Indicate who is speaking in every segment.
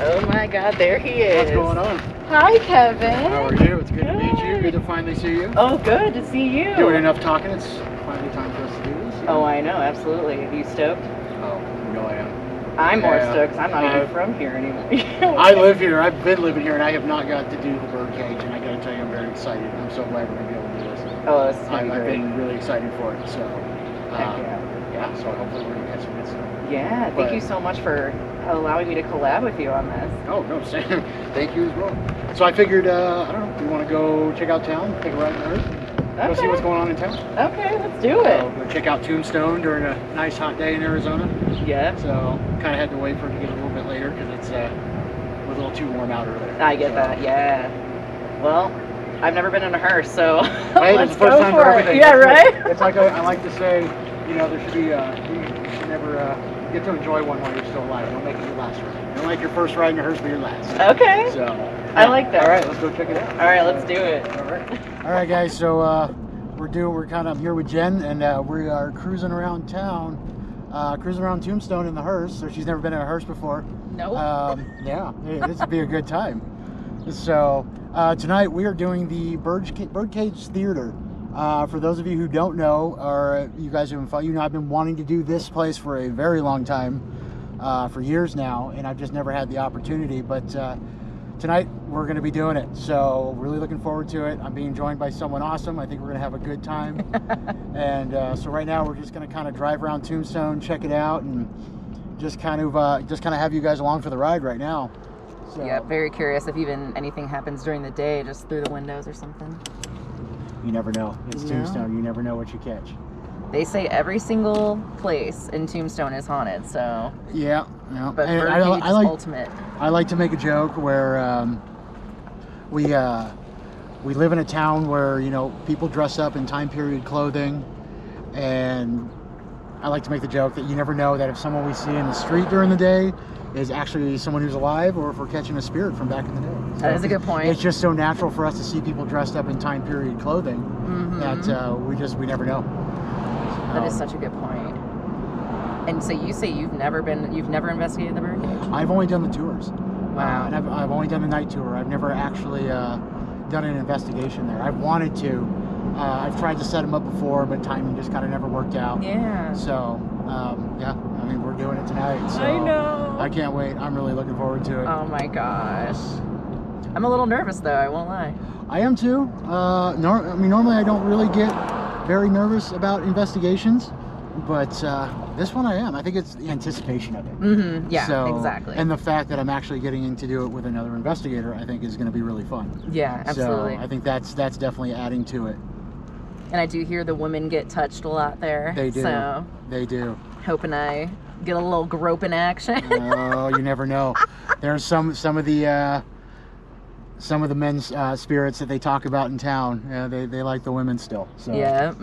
Speaker 1: Oh my God, there he is.
Speaker 2: What's going on?
Speaker 1: Hi, Kevin.
Speaker 2: How are you? It's good to meet you. Good to finally see you.
Speaker 1: Oh, good to see you.
Speaker 2: Doing enough talking. It's finally time for us to do this.
Speaker 1: Oh, I know, absolutely. Are you stoked?
Speaker 2: Oh, you know I am.
Speaker 1: I'm more stoked because I'm not even from here anymore.
Speaker 2: I live here. I've been living here, and I have not got to do the birdcage. And I got to tell you, I'm very excited. I'm so glad we're going to be able to do this.
Speaker 1: Oh, this is going to be
Speaker 2: I've
Speaker 1: great.
Speaker 2: been really excited for it. So,
Speaker 1: yeah.
Speaker 2: So hopefully we're going to get some good stuff.
Speaker 1: Yeah, thank you so much for allowing me to collab with you on this.
Speaker 2: Oh, no, Sam. Thank you as well. So I figured, I don't know, we want to go check out town, take a ride in the earth, go see what's going on in town.
Speaker 1: Okay, let's do it.
Speaker 2: Go check out Tombstone during a nice hot day in Arizona.
Speaker 1: Yeah.
Speaker 2: So kind of had to wait for it to get a little bit later because it's a little too warm out earlier.
Speaker 1: I get that, yeah. Well, I've never been in a hearse, so
Speaker 2: right?
Speaker 1: let's
Speaker 2: it's the first
Speaker 1: go
Speaker 2: time
Speaker 1: for it.
Speaker 2: everything.
Speaker 1: Yeah, right?
Speaker 2: It's like I like to say, you know, there should be, you should never get to enjoy one while you're still alive. Don't make it your last ride. Don't make your first ride in a hearse be your last.
Speaker 1: Okay.
Speaker 2: So
Speaker 1: I like that.
Speaker 2: All right, let's go check it out.
Speaker 1: All right, let's do it.
Speaker 2: All right, guys. So we're kind of here with Jen, and we are cruising around town, cruising around Tombstone in the hearse. So she's never been in a hearse before.
Speaker 1: Nope.
Speaker 2: Yeah, this would be a good time. So tonight we are doing the Birdcage Theater. For those of you who don't know, or you guys who have been, you know, I've been wanting to do this place for a very long time, for years now, and I've just never had the opportunity. But tonight we're going to be doing it, so really looking forward to it. I'm being joined by someone awesome. I think we're going to have a good time. And so right now we're just going to kind of drive around Tombstone, check it out, and just kind of have you guys along for the ride right now. So,
Speaker 1: yeah, very curious if even anything happens during the day, just through the windows or something.
Speaker 2: You never know. It's Tombstone. You never know what you catch.
Speaker 1: They say every single place in Tombstone is haunted, so...
Speaker 2: Yeah.
Speaker 1: But Birdcage is ultimate.
Speaker 2: I like to make a joke where we live in a town where, you know, people dress up in time period clothing, and I like to make the joke that you never know that if someone we see in the street during the day is actually someone who's alive, or if we're catching a spirit from back in the day. So
Speaker 1: that is a good point.
Speaker 2: It's just so natural for us to see people dressed up in time period clothing that we never know.
Speaker 1: That is such a good point. And so you say you've never investigated the birdcage?
Speaker 2: I've only done the tours.
Speaker 1: Wow.
Speaker 2: And I've only done the night tour. I've never actually done an investigation there. I've wanted to. I've tried to set them up before, but timing just kind of never worked out.
Speaker 1: Yeah.
Speaker 2: So, yeah, I mean, we're doing it tonight. So
Speaker 1: I know.
Speaker 2: I can't wait. I'm really looking forward to it.
Speaker 1: Oh my gosh. I'm a little nervous though, I won't lie.
Speaker 2: I am too. I mean, normally I don't really get very nervous about investigations, but this one I am. I think it's the anticipation of it.
Speaker 1: Yeah,
Speaker 2: so,
Speaker 1: exactly.
Speaker 2: And the fact that I'm actually getting in to do it with another investigator, I think is going to be really fun.
Speaker 1: Yeah, absolutely.
Speaker 2: So I think that's definitely adding to it.
Speaker 1: And I do hear the women get touched a lot there.
Speaker 2: They do.
Speaker 1: So
Speaker 2: They do.
Speaker 1: hoping I get a little groping action.
Speaker 2: Oh, you never know. There's some of the men's spirits that they talk about in town. Yeah, they like the women still. So.
Speaker 1: Yeah.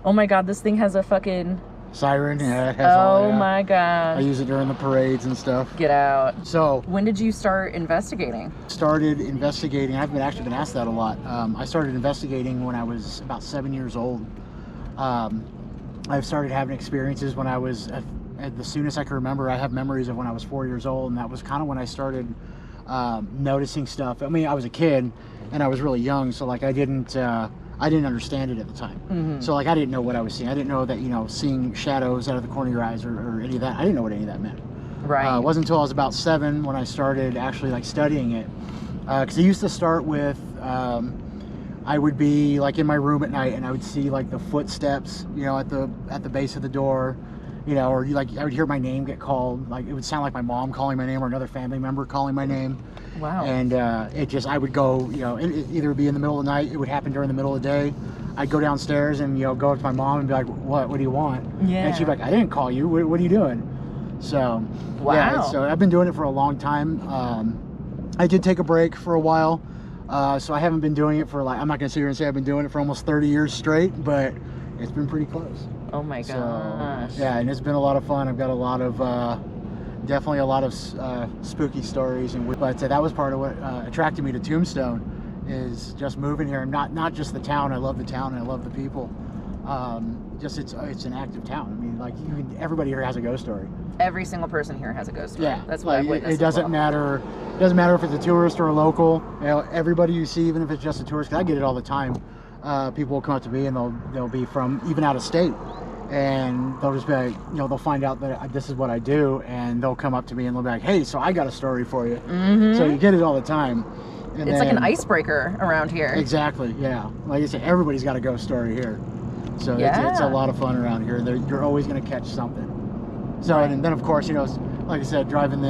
Speaker 1: Oh my God, this thing has a fucking
Speaker 2: siren. Yeah, it has all.
Speaker 1: Oh my gosh.
Speaker 2: I use it during the parades and stuff.
Speaker 1: Get out.
Speaker 2: So
Speaker 1: when did you start investigating?
Speaker 2: Started investigating. I've actually been asked that a lot. I started investigating when I was about 7 years old. I've started having experiences when I was at the soonest I can remember. I have memories of when I was 4 years old, and that was kind of when I started noticing stuff. I mean, I was a kid and I was really young, so like I didn't understand it at the time. So like I didn't know what I was seeing. I didn't know that, you know, seeing shadows out of the corner of your eyes or any of that. I didn't know what any of that meant.
Speaker 1: Right.
Speaker 2: It wasn't until I was about 7 when I started actually like studying it. Because I used to start with, I would be like in my room at night and I would see like the footsteps, you know, at the base of the door, you know, or like I would hear my name get called. Like it would sound like my mom calling my name or another family member calling my name.
Speaker 1: Wow.
Speaker 2: And I would go, you know, it either be in the middle of the night, it would happen during the middle of the day. I'd go downstairs and, you know, go up to my mom and be like, what do you want?
Speaker 1: Yeah.
Speaker 2: And she'd be like, I didn't call you. What are you doing? So,
Speaker 1: wow.
Speaker 2: Yeah, so I've been doing it for a long time. I did take a break for a while. So I haven't been doing it for I'm not going to sit here and say I've been doing it for almost 30 years straight, but it's been pretty close.
Speaker 1: Oh my gosh.
Speaker 2: So, yeah, and it's been a lot of fun. I've got a lot of, definitely a lot of spooky stories. But that was part of what attracted me to Tombstone, is just moving here. Not just the town. I love the town and I love the people. Just it's an active town. I mean, like everybody here has a ghost story.
Speaker 1: Every single person here has a ghost story.
Speaker 2: Yeah,
Speaker 1: That's what I've witnessed.
Speaker 2: It doesn't matter. It doesn't matter if it's a tourist or a local. You know, everybody you see, even if it's just a tourist, 'cause I get it all the time. People will come up to me and they'll be from even out of state, and they'll just be like, you know, they'll find out that this is what I do, and they'll come up to me and they'll be like, hey, so I got a story for you. So you get it all the time. And
Speaker 1: it's like an icebreaker around here.
Speaker 2: Exactly, yeah. Like I said, everybody's got a ghost story here. So it's a lot of fun around here. You're always going to catch something. So, and then of course, you know, like I said, driving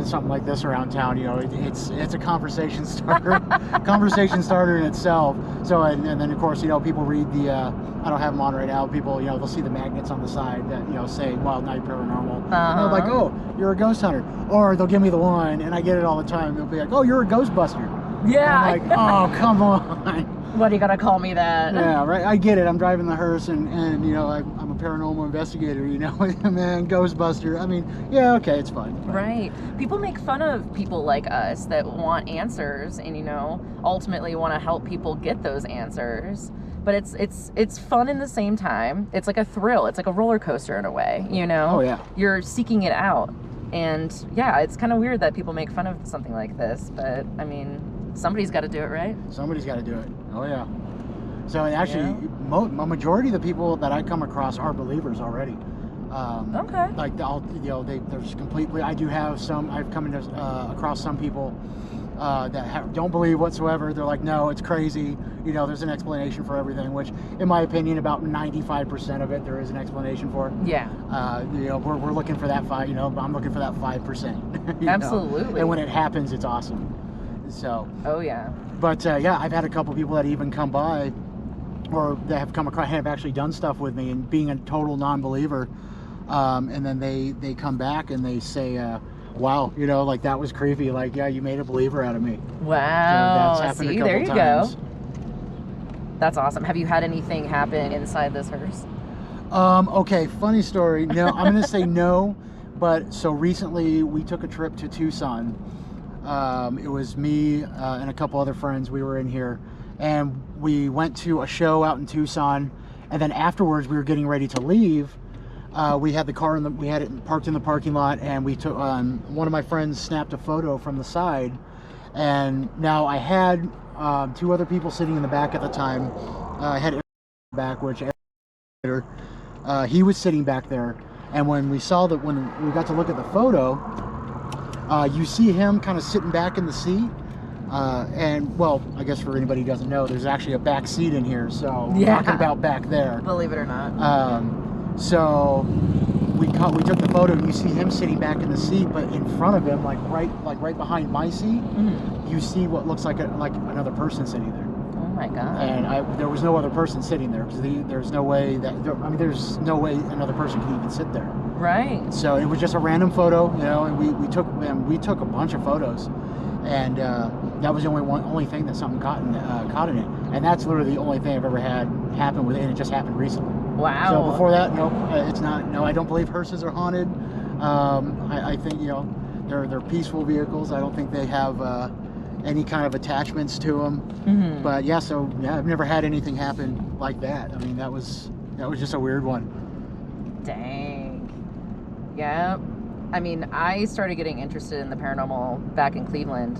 Speaker 2: something like this around town, you know, it's a conversation starter, conversation starter in itself. So, and then of course, you know, people read the, I don't have them on right now. People, you know, they'll see the magnets on the side that, you know, say Wild Night Paranormal. And they're like, oh, you're a ghost hunter. Or they'll give me the one, and I get it all the time. They'll be like, oh, you're a Ghostbuster.
Speaker 1: Yeah.
Speaker 2: And I'm like, oh, come on.
Speaker 1: What, you gotta call me that?
Speaker 2: Yeah, right. I get it. I'm driving the hearse, and you know, I'm a paranormal investigator. You know, man, Ghostbuster. I mean, yeah, okay, it's fun.
Speaker 1: Right. People make fun of people like us that want answers, and you know, ultimately want to help people get those answers. But it's fun in the same time. It's like a thrill. It's like a roller coaster in a way. You know.
Speaker 2: Oh yeah.
Speaker 1: You're seeking it out, and yeah, it's kind of weird that people make fun of something like this. But I mean, somebody's got to do it, right? Somebody's
Speaker 2: got to do it. Oh yeah. So actually, a majority of the people that I come across are believers already.
Speaker 1: Okay.
Speaker 2: Like there's completely. I do have some. I've come across some people that don't believe whatsoever. They're like, no, it's crazy. You know, there's an explanation for everything. Which, in my opinion, about 95% of it, there is an explanation for.
Speaker 1: Yeah.
Speaker 2: You know, we're looking for that 5. You know, I'm looking for that 5%.
Speaker 1: Absolutely.
Speaker 2: Know? And when it happens, it's awesome. So.
Speaker 1: Oh yeah.
Speaker 2: But yeah, I've had a couple people that even come by, or that have come across, have actually done stuff with me, and being a total non-believer, and then they come back and they say, "Wow, you know, like that was creepy. Like, yeah, you made a believer out of me."
Speaker 1: Wow.
Speaker 2: So that's happened
Speaker 1: See,
Speaker 2: a couple
Speaker 1: there you
Speaker 2: times.
Speaker 1: go. That's awesome. Have you had anything happen inside this hearse?
Speaker 2: Okay, funny story. No, I'm gonna say no, but so recently we took a trip to Tucson. It was me and a couple other friends. We were in here, and we went to a show out in Tucson, and then afterwards we were getting ready to leave. We had the car we had it parked in the parking lot, and we took one of my friends snapped a photo from the side, and now I had 2 other people sitting in the back at the time. I had back, which he was sitting back there, and when we got to look at the photo, you see him kind of sitting back in the seat, and well, I guess for anybody who doesn't know, there's actually a back seat in here, so talking about back there.
Speaker 1: Believe it or not.
Speaker 2: So we took the photo, and you see him sitting back in the seat, but in front of him, like right behind my seat, you see what looks like another person sitting there.
Speaker 1: Oh my God.
Speaker 2: And there was no other person sitting there, because there's no way another person could even sit there.
Speaker 1: Right.
Speaker 2: So it was just a random photo, you know, and we took a bunch of photos, and that was the only thing that something caught in it, and that's literally the only thing I've ever had happen with it, and it just happened recently.
Speaker 1: Wow.
Speaker 2: So before that, no, it's not. No, I don't believe hearses are haunted. I think, you know, they're peaceful vehicles. I don't think they have any kind of attachments to them. But yeah, so yeah, I've never had anything happen like that. I mean, that was just a weird one.
Speaker 1: Dang. Yeah. I mean, I started getting interested in the paranormal back in Cleveland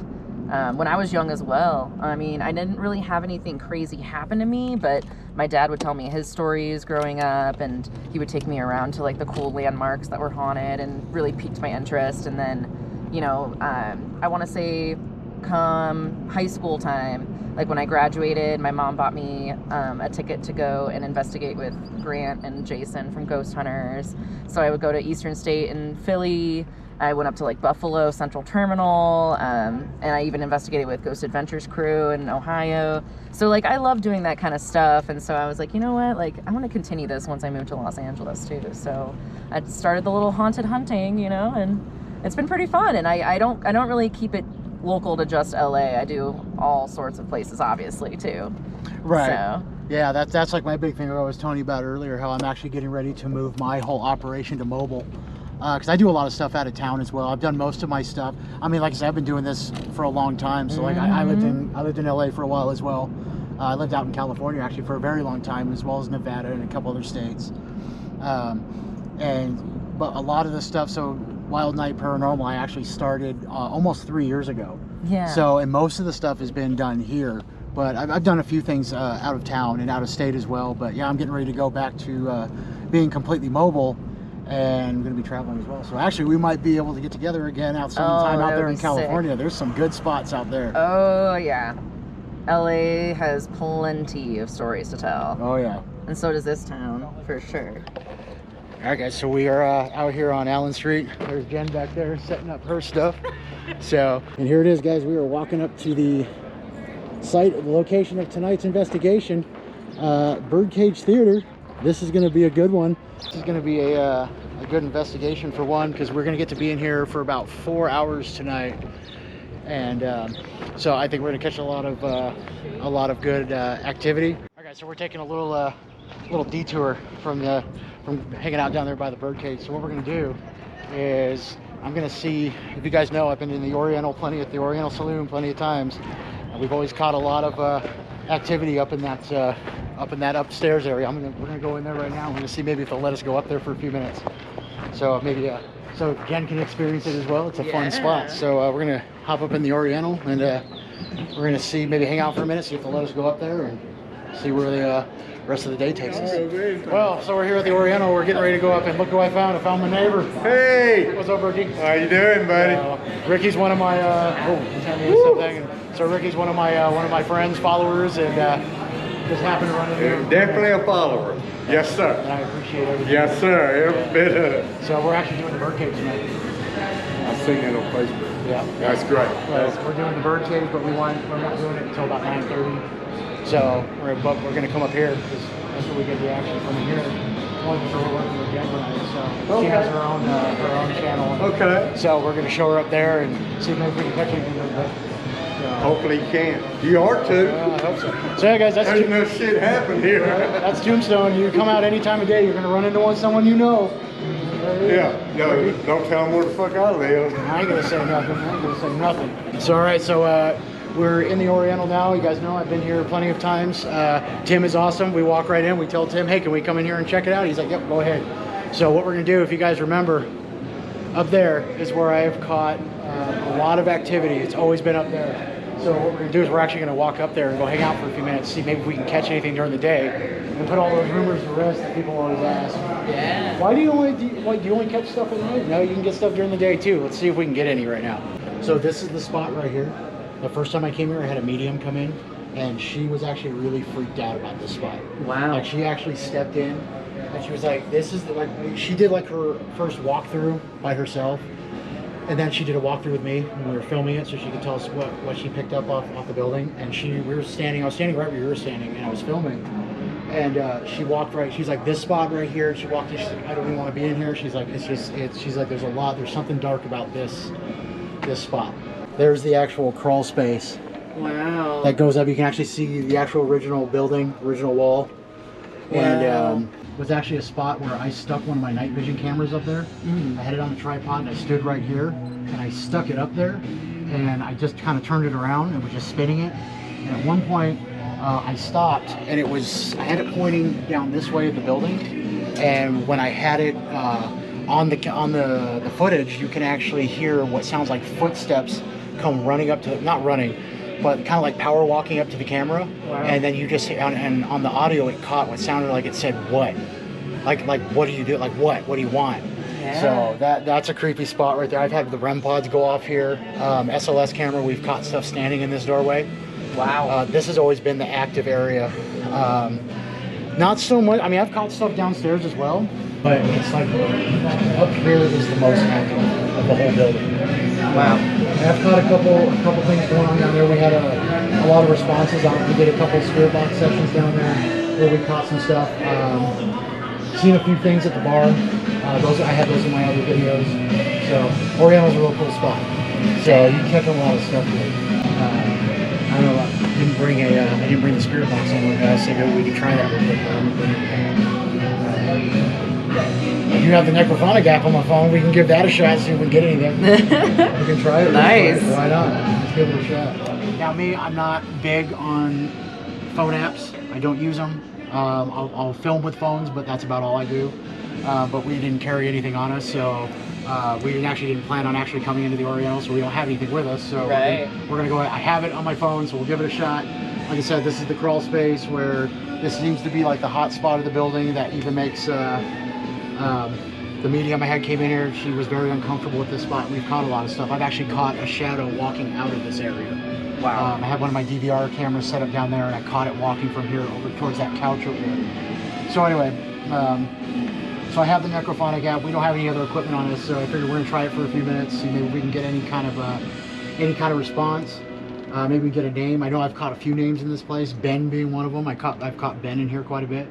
Speaker 1: when I was young as well. I mean, I didn't really have anything crazy happen to me, but my dad would tell me his stories growing up, and he would take me around to like the cool landmarks that were haunted, and really piqued my interest. And then, you know, I want to say come high school time, like when I graduated, my mom bought me a ticket to go and investigate with Grant and Jason from Ghost Hunters. So I would go to Eastern State and Philly. I went up to like Buffalo Central Terminal, and I even investigated with Ghost Adventures crew in Ohio. So like I love doing that kind of stuff, and so I was like, you know what, like I want to continue this once I move to Los Angeles too. So I started the little haunted hunting, you know, and it's been pretty fun. And I don't really keep it local to just LA. I do all sorts of places, obviously, too.
Speaker 2: Right.
Speaker 1: So.
Speaker 2: Yeah, that's like my big thing I was telling you about earlier, how I'm actually getting ready to move my whole operation to mobile. Because I do a lot of stuff out of town as well. I've done most of my stuff. I mean, like I said, I've been doing this for a long time. So like I lived in LA for a while as well. I lived out in California actually for a very long time, as well as Nevada and a couple other states. but a lot of the stuff, so Wild Night Paranormal, I actually started almost 3 years ago.
Speaker 1: Yeah.
Speaker 2: So, and most of the stuff has been done here, but I've done a few things out of town and out of state as well. But yeah, I'm getting ready to go back to being completely mobile, and I'm going to be traveling as well. So actually, we might be able to get together again sometime out there in California. Sick. There's some good spots out there.
Speaker 1: Oh yeah, LA has plenty of stories to tell.
Speaker 2: Oh yeah. And
Speaker 1: so does this town, for sure.
Speaker 2: All right, guys, so we are out here on Allen Street. There's Jen back there setting up her stuff. So, and here it is, guys. We are walking up to the site, the location of tonight's investigation, Birdcage Theater. This is going to be a good one. This is going to be a good investigation for one, because we're going to get to be in here for about 4 hours tonight. And so I think we're going to catch a lot of good activity. All right, so we're taking a little detour from hanging out down there by the birdcage. So what we're going to do is I'm going to see if you guys know I've been in the Oriental at the Oriental Saloon plenty of times. And we've always caught a lot of activity up in that upstairs area. We're gonna go in there right now. We're gonna see maybe if they'll let us go up there for a few minutes. So maybe so Jen can experience it as well. It's a fun spot. So we're gonna hop up in the Oriental, and we're gonna see, maybe hang out for a minute, see if they'll let us go up there and see where the rest of the day takes us. Well, so we're here at the Oriental. We're getting ready to go up, and look who I found. I found my neighbor.
Speaker 3: Hey!
Speaker 2: What's up, Ricky?
Speaker 3: How you doing, buddy?
Speaker 2: Ricky's one of my so Ricky's one of my friends, followers, and just happened to run into him.
Speaker 3: Definitely a follower. Yes, sir.
Speaker 2: And I appreciate everything.
Speaker 3: Yes, sir. Every bit of it.
Speaker 2: So we're actually doing the birdcage tonight.
Speaker 3: I've seen that on Facebook.
Speaker 2: Yeah.
Speaker 3: That's great.
Speaker 2: We're doing the birdcage, but we're not doing it until about 9:30. So we're gonna come up here because that's where we get the action from here. Only because we're working with Jen tonight, so she has her own channel.
Speaker 3: Okay.
Speaker 2: So we're gonna show her up there and see if maybe we can catch anything real quick.
Speaker 3: Hopefully you can. You are too.
Speaker 2: I hope so. So yeah, guys,
Speaker 3: there's no shit happen here.
Speaker 2: That's Tombstone. You come out any time of day, you're gonna run into someone you know.
Speaker 3: Yeah. No, don't tell them where the fuck I live.
Speaker 2: I ain't gonna say nothing. So all right, so we're in the Oriental now. You guys know I've been here plenty of times. Tim is awesome. We walk right in. We tell Tim, hey, can we come in here and check it out? He's like, yep, go ahead. So what we're gonna do, if you guys remember, up there is where I have caught a lot of activity. It's always been up there. So what we're gonna do is we're actually gonna walk up there and go hang out for a few minutes, see maybe if we can catch anything during the day, and put all those rumors to rest that people always ask.
Speaker 1: Yeah.
Speaker 2: Why do you only catch stuff at night? No, you can get stuff during the day too. Let's see if we can get any right now. So this is the spot right here. The first time I came here, I had a medium come in, and she was actually really freaked out about this spot.
Speaker 1: Wow.
Speaker 2: Like she actually stepped in, and she was like, "This is she did like her first walkthrough by herself, and then she did a walkthrough with me when we were filming it, so she could tell us what she picked up off the building. And I was standing right where you were standing, and I was filming. And she walked right. She's like, this spot right here. She walked in. She's like, I don't even want to be in here. She's like, she's like, there's something dark about this spot. There's the actual crawl space.
Speaker 1: Wow.
Speaker 2: That goes up. You can actually see the actual original building, original wall. Wow. And it was actually a spot where I stuck one of my night vision cameras up there. I had it on the tripod, and I stood right here, and I stuck it up there, and I just kind of turned it around and was just spinning it. And at one point, I stopped, and I had it pointing down this way of the building. And when I had it on the footage, you can actually hear what sounds like footsteps come running up to, not running, but kind of like power walking up to the camera. Wow. And then you just, and on the audio it caught what sounded like it said, what? Like what do you do? Like what do you want? Yeah. So that's a creepy spot right there. I've had the REM pods go off here. SLS camera, we've caught stuff standing in this doorway.
Speaker 1: Wow.
Speaker 2: This has always been the active area. Not so much, I mean, I've caught stuff downstairs as well, but it's like up here is the most active of the whole building. Wow. I've caught a couple things going on down there. We had a lot of responses on it. We did a couple spirit box sessions down there where we caught some stuff. Seen a few things at the bar. I had those in my other videos. So Oriental's a real cool spot. So you can catch a lot of stuff here. I don't know. I didn't bring the spirit box on with us. So maybe we could try that real quick. If you have the necrophonic app on my phone, we can give that a shot, see if we can get anything. We can try it.
Speaker 1: Nice.
Speaker 2: Why not? Let's give it a shot. Now me, I'm not big on phone apps. I don't use them. I'll film with phones, but that's about all I do. but we didn't carry anything on us, so we didn't plan on actually coming into the Oriental, so we don't have anything with us. So we're gonna go. I have it on my phone, so we'll give it a shot. Like I said, this is the crawl space where this seems to be like the hot spot of the building. That even makes the medium I had came in here. She was very uncomfortable with this spot. We've caught a lot of stuff. I've actually caught a shadow walking out of this area.
Speaker 1: Wow.
Speaker 2: I had one of my DVR cameras set up down there, and I caught it walking from here over towards that couch over there. So anyway, so I have the necrophonic app. We don't have any other equipment on this, so I figured we're gonna try it for a few minutes, see maybe we can get any kind of response. Maybe we get a name. I know I've caught a few names in this place, Ben being one of them. I've caught Ben in here quite a bit,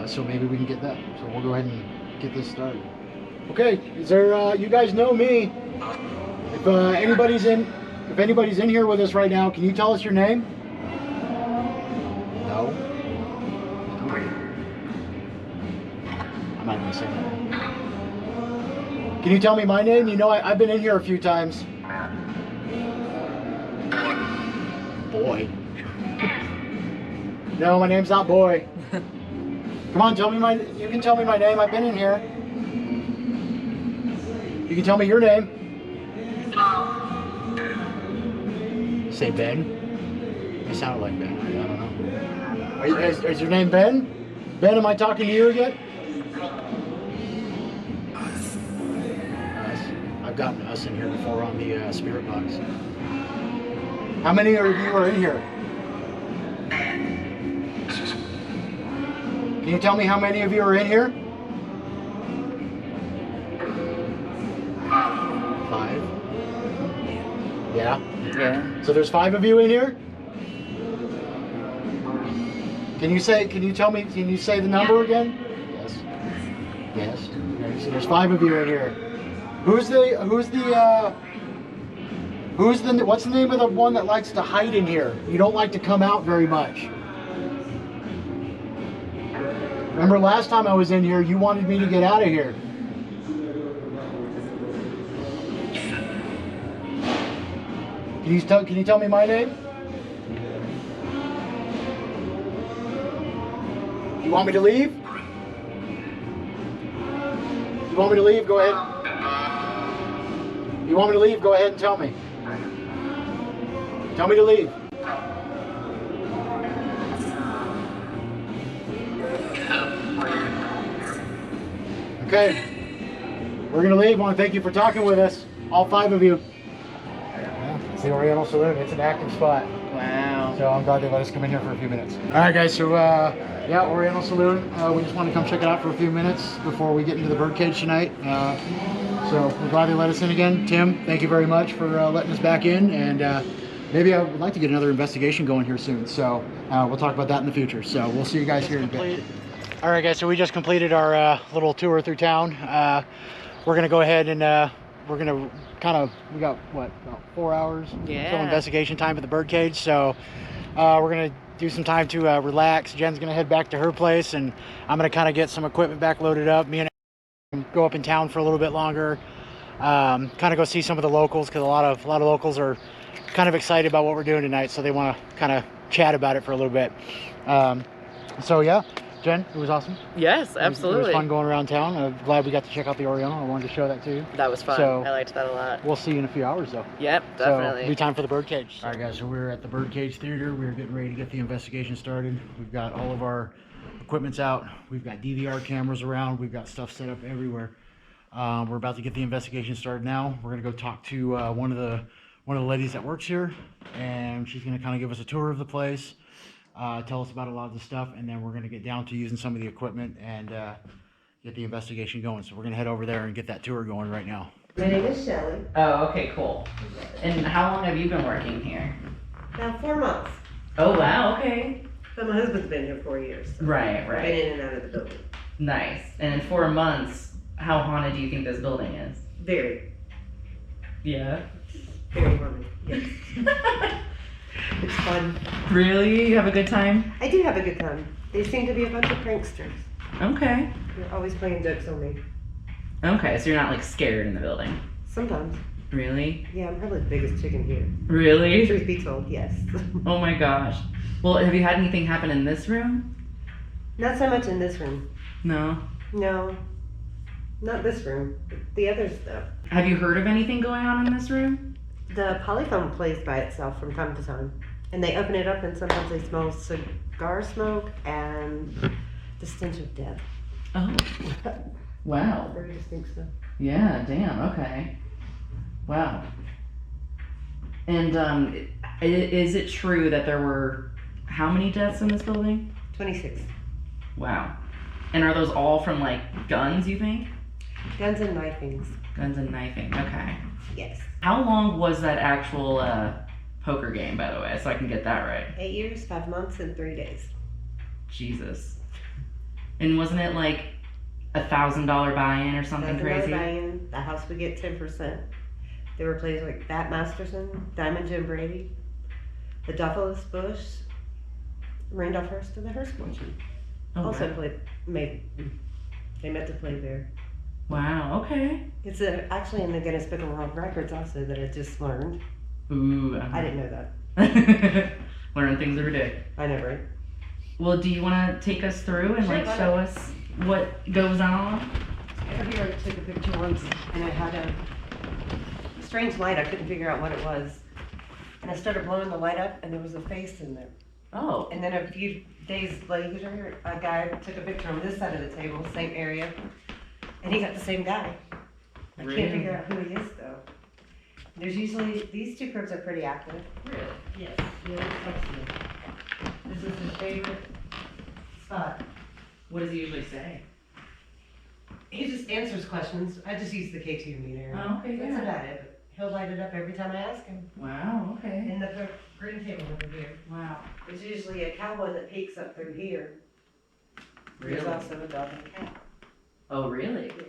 Speaker 2: so maybe we can get that. So we'll go ahead and get this started. Okay, is there? You guys know me. If anybody's in here with us right now, can you tell us your name? No. I'm not gonna say that. Can you tell me my name? You know, I've been in here a few times. Boy. No, my name's not Boy. Come on, you can tell me my name. I've been in here. You can tell me your name. Say Ben. You sound like Ben. I don't know. Is your name Ben? Ben, am I talking to you again? Us. I've gotten us in here before on the spirit box. How many of you are in here? Can you tell me how many of you are in here? 5. Yeah?
Speaker 1: Yeah.
Speaker 2: So there's 5 of you in here? Can you say the number again? Yes. Yes. Okay, so there's 5 of you in here. What's the name of the one that likes to hide in here? You don't like to come out very much. Remember last time I was in here, you wanted me to get out of here. Can you tell me my name? You want me to leave? You want me to leave? Go ahead. You want me to leave? Go ahead and tell me. Tell me to leave. Okay. We're going to leave. I want to thank you for talking with us. All 5 of you. It's the Oriental Saloon. It's an active spot.
Speaker 1: Wow.
Speaker 2: So I'm glad they let us come in here for a few minutes. All right, guys. So, yeah, Oriental Saloon. We just want to come check it out for a few minutes before we get into the birdcage tonight. So we're glad they let us in again. Tim, thank you very much for letting us back in. And maybe I would like to get another investigation going here soon. So we'll talk about that in the future. So we'll see you guys here in a bit. All right, guys. So we just completed our little tour through town. We're going to go ahead and we're going to we got what, about 4 hours until investigation time at the birdcage. So we're going to do some time to relax. Jen's going to head back to her place, and I'm going to kind of get some equipment back loaded up. Me and go up in town for a little bit longer, kind of go see some of the locals, because a lot of locals are kind of excited about what we're doing tonight, so they want to kind of chat about it for a little bit. So yeah, Jen, it was awesome.
Speaker 1: Yes, absolutely.
Speaker 2: It was fun going around town. I'm glad we got to check out the Oriental. I wanted to show that to you.
Speaker 1: That was fun.
Speaker 2: So,
Speaker 1: I liked that a lot.
Speaker 2: We'll see you in a few hours though.
Speaker 1: Yep, definitely.
Speaker 2: So it'll be time for the birdcage. All right, guys, so we're at the birdcage theater. We're getting ready to get the investigation started. We've got all of our equipment's out. We've got DVR cameras around. We've got stuff set up everywhere. We're about to get the investigation started now. We're gonna go talk to one of the ladies that works here, and she's gonna kind of give us a tour of the place, tell us about a lot of the stuff, and then we're gonna get down to using some of the equipment and get the investigation going. So we're gonna head over there and get that tour going right now.
Speaker 4: My name is Shelley.
Speaker 1: Oh, okay, cool. And how long have you been working here?
Speaker 4: About 4 months.
Speaker 1: Oh, wow, okay.
Speaker 4: But my husband's been here 4 years. So
Speaker 1: Right.
Speaker 4: I've been in and out of the building.
Speaker 1: Nice. And in 4 months, how haunted do you think this building is?
Speaker 4: Very.
Speaker 1: Yeah.
Speaker 4: Very haunted, yes. It's fun.
Speaker 1: Really? You have a good time?
Speaker 4: I do have a good time. They seem to be a bunch of pranksters.
Speaker 1: Okay.
Speaker 4: They're always playing jokes on me.
Speaker 1: Okay, so you're not like scared in the building?
Speaker 4: Sometimes.
Speaker 1: Really?
Speaker 4: Yeah, I'm probably the biggest chicken here.
Speaker 1: Really?
Speaker 4: Truth be told, yes.
Speaker 1: Oh my gosh. Well, have you had anything happen in this room?
Speaker 4: Not so much in this room.
Speaker 1: No?
Speaker 4: No, not this room. The others, though.
Speaker 5: Have you heard of anything going on in this room?
Speaker 4: The polyphone plays by itself from time to time. And they open it up and sometimes they smell cigar smoke and the stench of death.
Speaker 5: Oh. Wow.
Speaker 4: Very distinct stuff.
Speaker 5: Yeah, damn, okay. Wow. And is it true that there were how many deaths in this building?
Speaker 4: 26.
Speaker 5: Wow. And are those all from like guns, you think?
Speaker 4: Guns and knifings.
Speaker 5: Guns and knifing, okay.
Speaker 4: Yes.
Speaker 5: How long was that actual poker game, by the way, so I can get that right?
Speaker 4: 8 years, 5 months, and 3 days.
Speaker 5: Jesus. And wasn't it like $1,000 buy-in or something
Speaker 4: $1,000
Speaker 5: crazy?
Speaker 4: buy-in. The house would get 10%. There were players like Bat Masterson, Diamond Jim Brady, the Duffelis Bush, Randolph Hearst, and the Hearst Fortune.
Speaker 5: Oh,
Speaker 4: Also
Speaker 5: wow.
Speaker 4: they met to play there.
Speaker 5: Wow, okay.
Speaker 4: It's actually in the Guinness Book of World Records also that I just learned.
Speaker 5: Ooh.
Speaker 4: I didn't know that.
Speaker 5: Learn things every day.
Speaker 4: I know, right?
Speaker 5: Well, do you want to take us through and
Speaker 4: Sure,
Speaker 5: like
Speaker 4: why
Speaker 5: show
Speaker 4: not?
Speaker 5: us what goes on?
Speaker 4: Over here I took a picture once and it had a strange light. I couldn't figure out what it was. And I started blowing the light up and there was a face in there.
Speaker 5: Oh.
Speaker 4: And then a few days later, a guy took a picture on this side of the table, same area, and he got the same guy. I
Speaker 5: Really?
Speaker 4: can't figure out who he is though. There's usually, these two cribs are pretty active.
Speaker 5: Really?
Speaker 4: Yes. This is his favorite spot.
Speaker 5: What does he usually say?
Speaker 4: He just answers questions. I just use the K2 meter.
Speaker 5: Oh, okay,
Speaker 4: That's
Speaker 5: yeah.
Speaker 4: about it. He'll light it up every time I ask him.
Speaker 5: Wow, okay.
Speaker 4: And the green table over here.
Speaker 5: Wow.
Speaker 4: There's usually a cowboy that peeks up through here. There's
Speaker 5: Really?
Speaker 4: also a dog and a cat.
Speaker 5: Oh, really?
Speaker 4: Yes.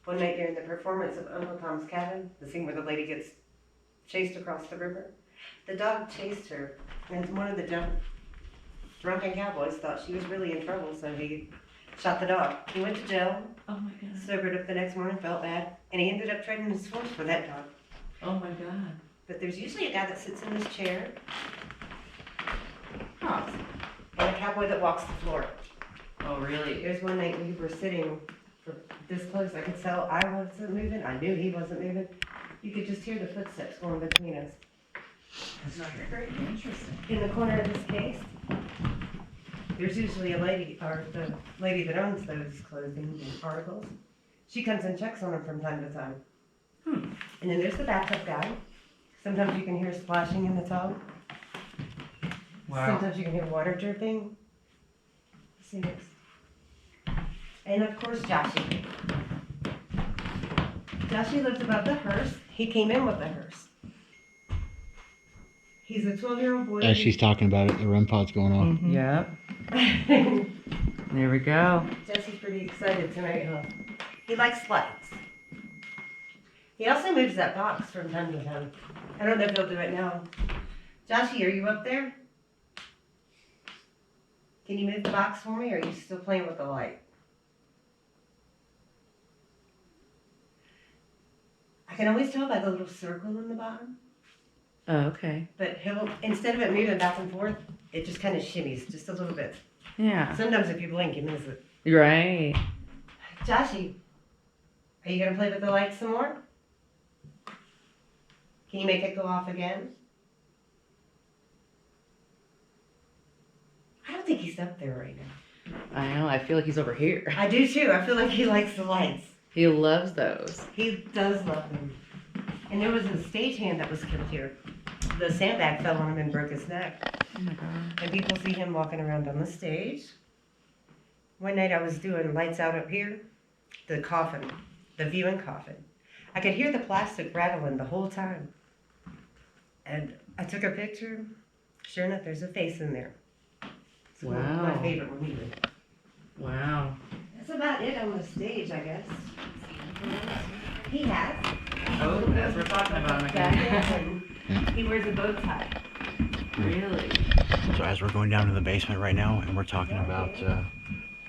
Speaker 4: One night during the performance of Uncle Tom's Cabin, the scene where the lady gets chased across the river, the dog chased her, and one of the drunken cowboys thought she was really in trouble, so he shot the dog. He went to jail,
Speaker 5: Oh my god.
Speaker 4: sobered up the next morning, felt bad, and he ended up trading his horse for that dog.
Speaker 5: Oh my god.
Speaker 4: But there's usually a guy that sits in this chair,
Speaker 5: Huh.
Speaker 4: and a cowboy that walks the floor.
Speaker 5: Oh, really?
Speaker 4: There's one night we were sitting for this close, I could tell I wasn't moving, I knew he wasn't moving. You could just hear the footsteps going between us.
Speaker 5: That's very interesting.
Speaker 4: In the corner of this case, there's usually a lady, or the lady that owns those clothing and articles. She comes and checks on them from time to time.
Speaker 5: Hmm.
Speaker 4: And then there's the bathtub guy. Sometimes you can hear splashing in the tub.
Speaker 5: Wow.
Speaker 4: Sometimes you can hear water dripping. Let's see next. And of course, Joshy. Joshy lives above the hearse. He came in with the hearse. He's a 12-year-old boy.
Speaker 2: As she's talking about it, the REM pod's going on.
Speaker 5: Yep. There we go.
Speaker 4: Jesse's pretty excited tonight, huh? He likes slides. He also moves that box from time to time. I don't know if he'll do it now. Joshy, are you up there? Can you move the box for me, or are you still playing with the light? I can always tell by the little circle in the bottom,
Speaker 5: Oh, okay.
Speaker 4: but he'll, instead of it moving back and forth, it just kind of shimmies just a little bit.
Speaker 5: Yeah.
Speaker 4: Sometimes if you blink, you miss it.
Speaker 5: Right.
Speaker 4: Joshy, are you gonna play with the lights some more? Can you make it go off again? I don't think he's up there right now.
Speaker 5: I know. I feel like he's over here.
Speaker 4: I do too. I feel like he likes the lights.
Speaker 5: He loves those.
Speaker 4: He does love them. And there was a stagehand that was killed here. The sandbag fell on him and broke his neck.
Speaker 5: Oh my god.
Speaker 4: And people see him walking around on the stage. One night I was doing lights out up here, the coffin, the viewing coffin. I could hear the plastic rattling the whole time. And I took a picture. Sure enough, there's a face in there. It's one of my
Speaker 5: Wow.
Speaker 4: favorite one either.
Speaker 5: Wow.
Speaker 4: That's about it on the stage, I guess. He has.
Speaker 5: Oh, as we're talking about him again.
Speaker 4: He wears a bow tie.
Speaker 5: Really?
Speaker 2: So as we're going down to the basement right now, and we're talking about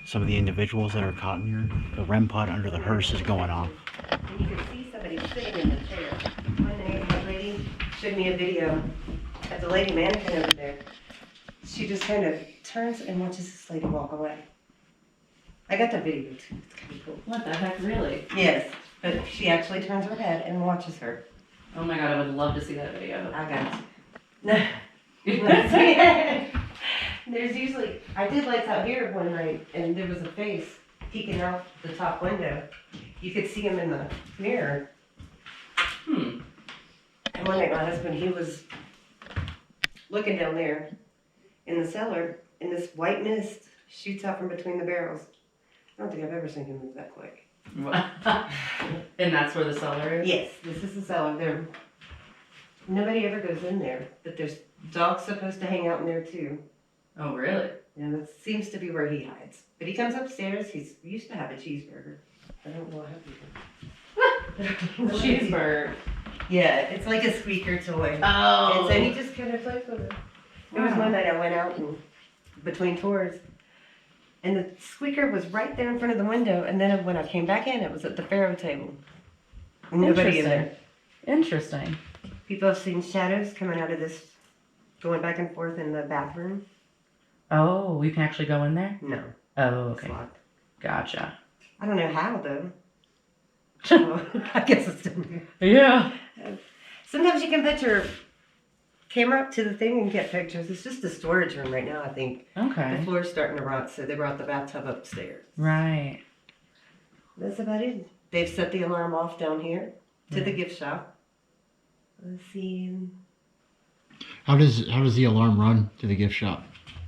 Speaker 2: some of the individuals that are caught in here, the REM pod under the hearse is going off.
Speaker 4: And you can see somebody sitting in the chair. One day, that lady showed me a video of the lady mannequin over there. She just kind of turns and watches this lady walk away. I got the video too. It's kind of cool.
Speaker 5: What the heck, really?
Speaker 4: Yes, but she actually turns her head and watches her.
Speaker 5: Oh my god, I would love to see that video.
Speaker 4: I got you. There's usually, I did lights out here one night and there was a face peeking out the top window. You could see him in the mirror. And one night my husband, he was looking down there in the cellar and this white mist shoots out from between the barrels. I don't think I've ever seen him move that quick.
Speaker 5: And that's where the cellar is?
Speaker 4: Yes, this is the cellar. There, nobody ever goes in there, but there's dogs supposed to hang out in there too.
Speaker 5: Oh, really?
Speaker 4: And that seems to be where he hides. But he comes upstairs. He used to have a cheeseburger. I don't know what happened to him.
Speaker 5: Cheeseburger.
Speaker 4: Yeah, it's like a squeaker toy.
Speaker 5: Oh.
Speaker 4: And so he just kind of plays with it. There was one night I went out and between tours, and the squeaker was right there in front of the window. And then when I came back in, it was at the faro table. Nobody in there.
Speaker 5: Interesting.
Speaker 4: People have seen shadows coming out of this, going back and forth in the bathroom.
Speaker 5: Oh, we can actually go in there?
Speaker 4: No,
Speaker 5: Oh,
Speaker 4: it's
Speaker 5: okay.
Speaker 4: locked.
Speaker 5: Gotcha.
Speaker 4: I don't know how though. So, I guess it's still here.
Speaker 5: Yeah.
Speaker 4: Sometimes you can put your camera up to the thing and get pictures. It's just a storage room right now, I think. The
Speaker 5: Okay.
Speaker 4: floor's starting to rot, so they brought the bathtub upstairs.
Speaker 5: Right.
Speaker 4: That's about it. They've set the alarm off down here to the gift shop. Let's see.
Speaker 2: How does the alarm run to the gift shop?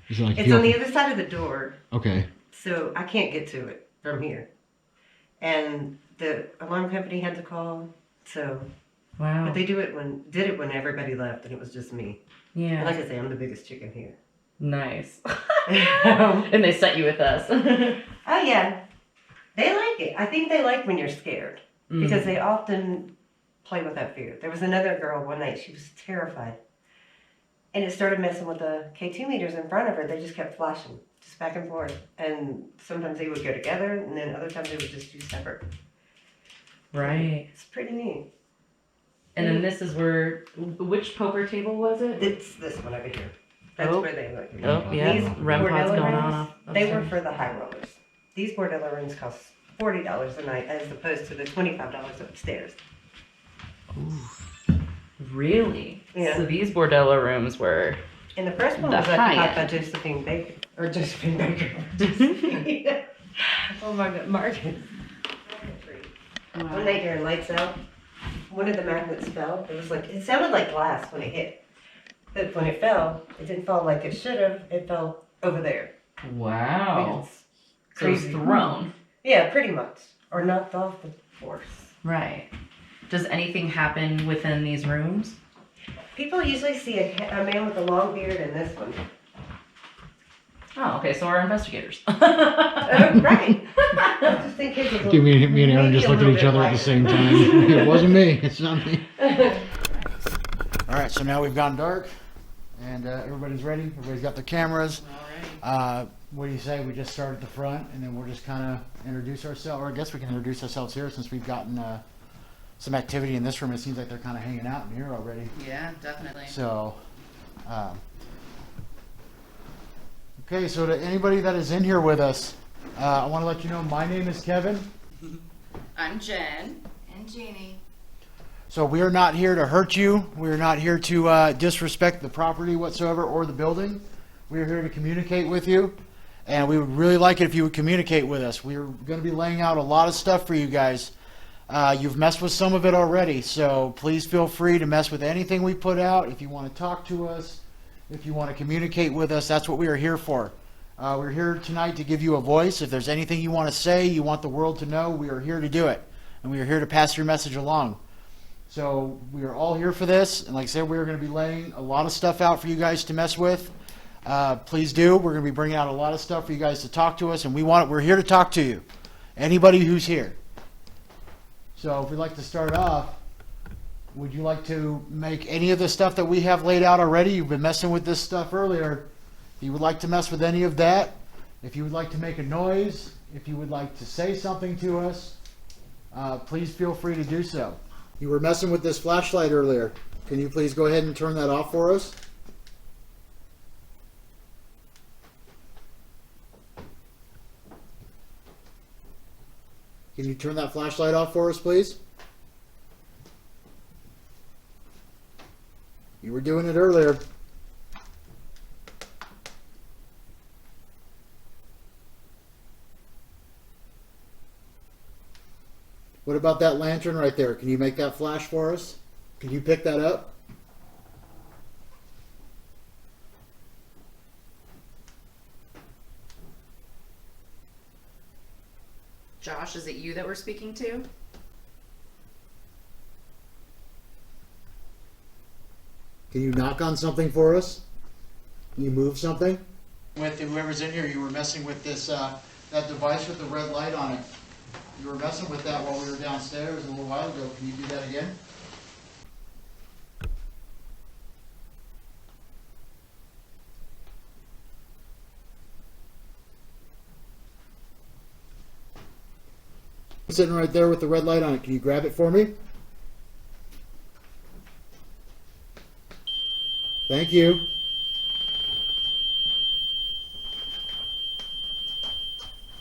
Speaker 2: Is it like
Speaker 4: It's on the other side of the door,
Speaker 2: Okay.
Speaker 4: so I can't get to it from here. And the alarm company had to call, so.
Speaker 5: Wow.
Speaker 4: But they did it when everybody left, and it was just me. And
Speaker 5: Yeah.
Speaker 4: like I say, I'm the biggest chicken here.
Speaker 5: Nice. And they set you with us.
Speaker 4: Oh yeah, they like it. I think they like when you're scared because they often play with that fear. There was another girl one night. She was terrified, and it started messing with the K2 meters in front of her. They just kept flashing, just back and forth. And sometimes they would go together, and then other times they would just do separate.
Speaker 5: Right.
Speaker 4: It's pretty neat.
Speaker 5: And then this is where, which poker table was it?
Speaker 4: It's this one over here. That's
Speaker 5: Oh.
Speaker 4: where they like.
Speaker 5: Oh, yeah.
Speaker 4: These
Speaker 5: REM pod's
Speaker 4: bordello
Speaker 5: going
Speaker 4: rooms,
Speaker 5: on.
Speaker 4: They were for the high rollers. These bordello rooms cost $40 a night as opposed to the $25 upstairs.
Speaker 5: Really?
Speaker 4: Yeah.
Speaker 5: So these bordello rooms were.
Speaker 4: And the first one
Speaker 5: The
Speaker 4: was
Speaker 5: high
Speaker 4: occupied by
Speaker 5: end.
Speaker 4: Josephine Baker. Or Josephine Baker. Josephine. Oh my god, Martin. One night during lights out, one of the magnets fell. It was like, it sounded like glass when it hit. But when it fell, it didn't fall like it should have. It fell over there.
Speaker 5: Wow.
Speaker 4: It's
Speaker 5: So it was
Speaker 4: crazy.
Speaker 5: thrown.
Speaker 4: Yeah, pretty much. Or knocked off the force.
Speaker 5: Right. Does anything happen within these rooms?
Speaker 4: People usually see a man with a long beard in this one.
Speaker 5: Oh, okay. So our investigators.
Speaker 4: Right. I just think his was a-
Speaker 2: Dude, me and Aaron
Speaker 4: maybe
Speaker 2: just
Speaker 4: a
Speaker 2: looked at
Speaker 4: little
Speaker 2: each
Speaker 4: bit
Speaker 2: other at the
Speaker 4: lighter.
Speaker 2: same time. It wasn't me. It's not me. All right, so now we've gone dark, and everybody's ready. Everybody's got their cameras. What do you say? We just start at the front, and then we'll just kind of introduce ourselves. Or I guess we can introduce ourselves here since we've gotten some activity in this room. It seems like they're kind of hanging out in here already.
Speaker 5: Yeah, definitely.
Speaker 2: So, okay, so to anybody that is in here with us, I want to let you know my name is Kevin.
Speaker 5: I'm Jen.
Speaker 6: And Jeannie.
Speaker 2: So we are not here to hurt you. We are not here to disrespect the property whatsoever or the building. We are here to communicate with you, and we would really like it if you would communicate with us. We are going to be laying out a lot of stuff for you guys. You've messed with some of it already, so please feel free to mess with anything we put out. If you want to talk to us, if you want to communicate with us, that's what we are here for. We're here tonight to give you a voice. If there's anything you want to say, you want the world to know, we are here to do it, and we are here to pass your message along. So we are all here for this, and like I said, we're going to be laying a lot of stuff out for you guys to mess with. Please do. We're going to be bringing out a lot of stuff for you guys to talk to us, and we're here to talk to you. Anybody who's here. So if we'd like to start off, would you like to make any of the stuff that we have laid out already? You've been messing with this stuff earlier. If you would like to mess with any of that, if you would like to make a noise, if you would like to say something to us, please feel free to do so. You were messing with this flashlight earlier. Can you please go ahead and turn that off for us? Can you turn that flashlight off for us, please? You were doing it earlier. What about that lantern right there? Can you make that flash for us? Can you pick that up?
Speaker 5: Josh, is it you that we're speaking to?
Speaker 2: Can you knock on something for us? Can you move something? With whoever's in here, you were messing with this that device with the red light on it. You were messing with that while we were downstairs a little while ago. Can you do that again? Sitting right there with the red light on it. Can you grab it for me? Thank you.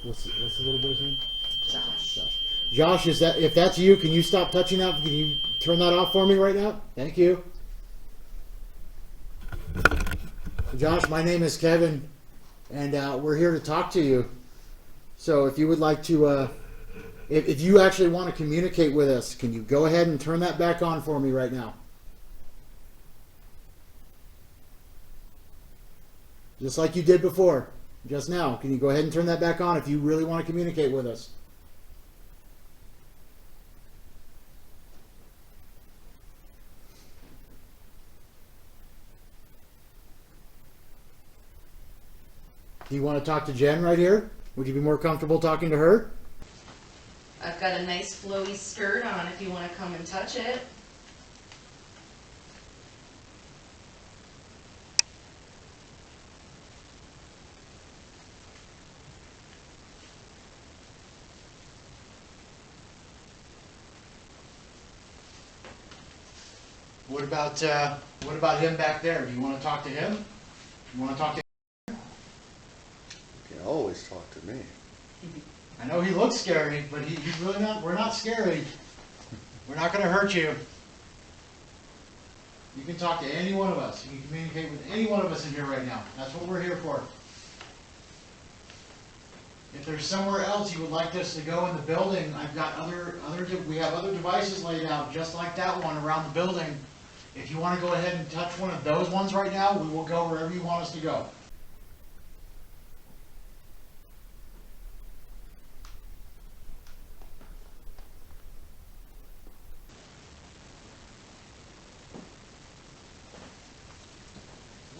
Speaker 2: What's the little boy's name?
Speaker 5: Josh.
Speaker 2: Josh, is that, if that's you, can you stop touching that? Can you turn that off for me right now? Thank you. Josh, my name is Kevin, and we're here to talk to you. So if you would like to, if you actually want to communicate with us, can you go ahead and turn that back on for me right now? Just like you did before, just now. Can you go ahead and turn that back on if you really want to communicate with us? Do you want to talk to Jen right here? Would you be more comfortable talking to her?
Speaker 5: I've got a nice flowy skirt on if you want to come and touch it.
Speaker 2: What about him back there? Do you want to talk to him? You want to talk to
Speaker 3: You can always talk to me.
Speaker 2: I know he looks scary, but he's really not. We're not scary. We're not going to hurt you. You can talk to any one of us. You can communicate with any one of us in here right now. That's what we're here for. If there's somewhere else you would like us to go in the building, I've got we have other devices laid out just like that one around the building. If you want to go ahead and touch one of those ones right now, we will go wherever you want us to go.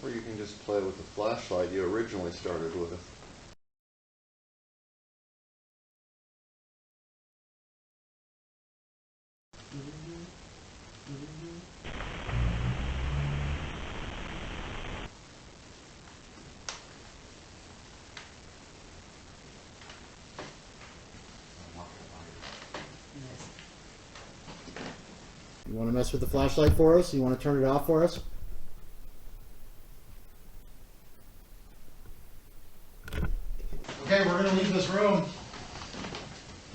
Speaker 3: Or you can just play with the flashlight you originally started with.
Speaker 2: You want to mess with the flashlight for us? You want to turn it off for us? Okay, we're going to leave this room.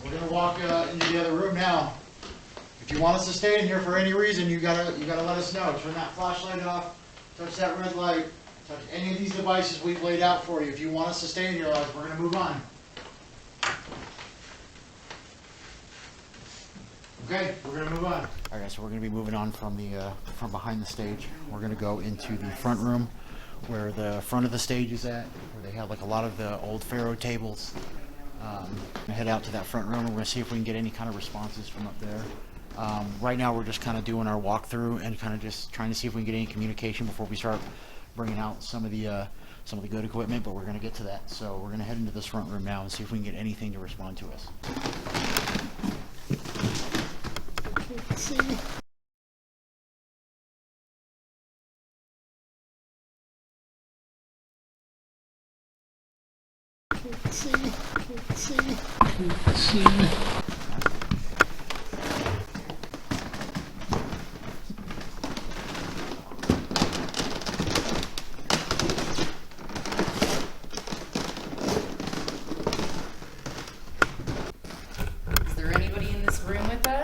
Speaker 2: We're going to walk into the other room now. If you want us to stay in here for any reason, you gotta let us know. Turn that flashlight off. Touch that red light. Touch any of these devices we've laid out for you. If you want us to stay in here, we're going to move on. Okay, we're going to move on. All right, so we're going to be moving on from from behind the stage. We're going to go into the front room where the front of the stage is at, where they have like a lot of the old Pharaoh tables. Head out to that front room and we're going to see if we can get any kind of responses from up there. Right now we're just kind of doing our walkthrough and kind of just trying to see if we can get any communication before we start bringing out some of the good equipment, but we're going to get to that. So we're going to head into this front room now and see if we can get anything to respond to us.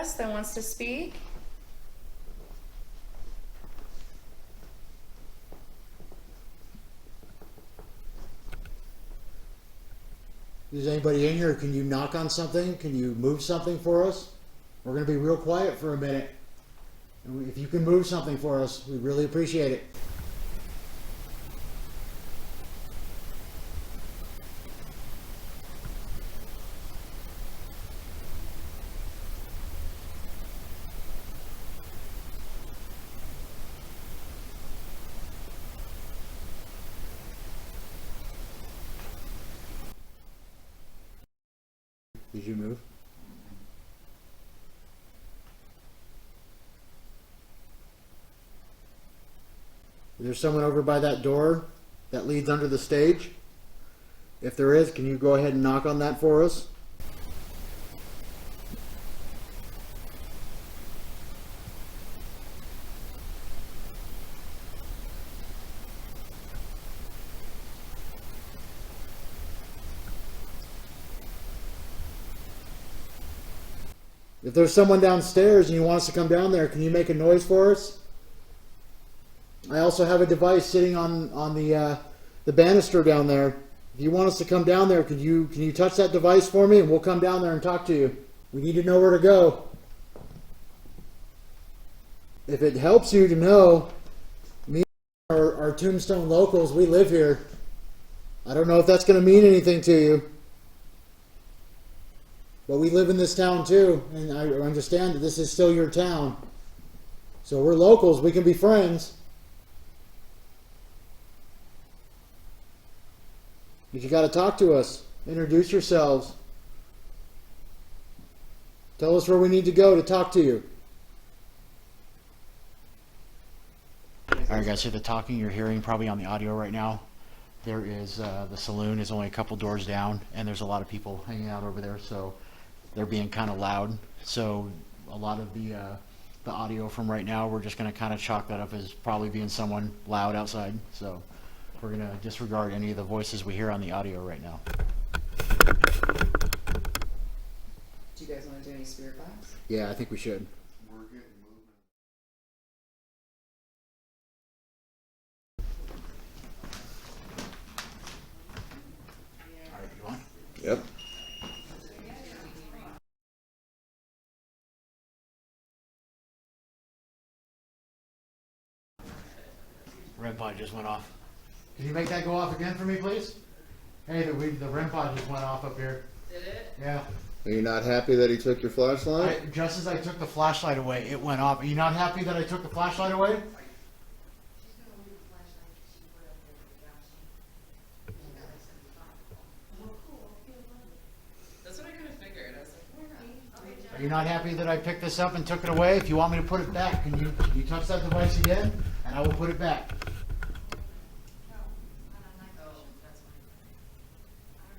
Speaker 5: guest that wants to speak?
Speaker 2: Is anybody in here? Can you knock on something? Can you move something for us? We're going to be real quiet for a minute. And if you can move something for us, we really appreciate it. Did you move? Is there someone over by that door that leads under the stage? If there is, can you go ahead and knock on that for us? If there's someone downstairs and you want us to come down there, can you make a noise for us? I also have a device sitting on the banister down there. If you want us to come down there, can you touch that device for me and we'll come down there and talk to you. We need to know where to go. If it helps you to know, me and our Tombstone locals, we live here. I don't know if that's going to mean anything to you. But we live in this town too, and I understand that this is still your town. So we're locals, we can be friends. But you got to talk to us. Introduce yourselves. Tell us where we need to go to talk to you. Alright guys, so the talking you're hearing probably on the audio right now, there is, the saloon is only a couple doors down, and there's a lot of people hanging out over there, so they're being kind of loud. So a lot of the audio from right now, we're just going to kind of chalk that up as probably being someone loud outside. So we're going to disregard any of the voices we hear on the audio right now.
Speaker 5: Do you guys want to do any spirit box?
Speaker 2: Yeah, I think we should.
Speaker 3: We're getting movement.
Speaker 2: All right, you want?
Speaker 3: Yep.
Speaker 2: REM pod just went off. Can you make that go off again for me, please? Hey, the REM pod just went off up here.
Speaker 5: Did it?
Speaker 2: Yeah.
Speaker 3: Are you not happy that he took your flashlight?
Speaker 2: Just as I took the flashlight away, it went off. Are you not happy that I took the flashlight away?
Speaker 5: That's what I kind of figured. I was like,
Speaker 2: Are you not happy that I picked this up and took it away? If you want me to put it back, can you touch that device again? And I will put it back.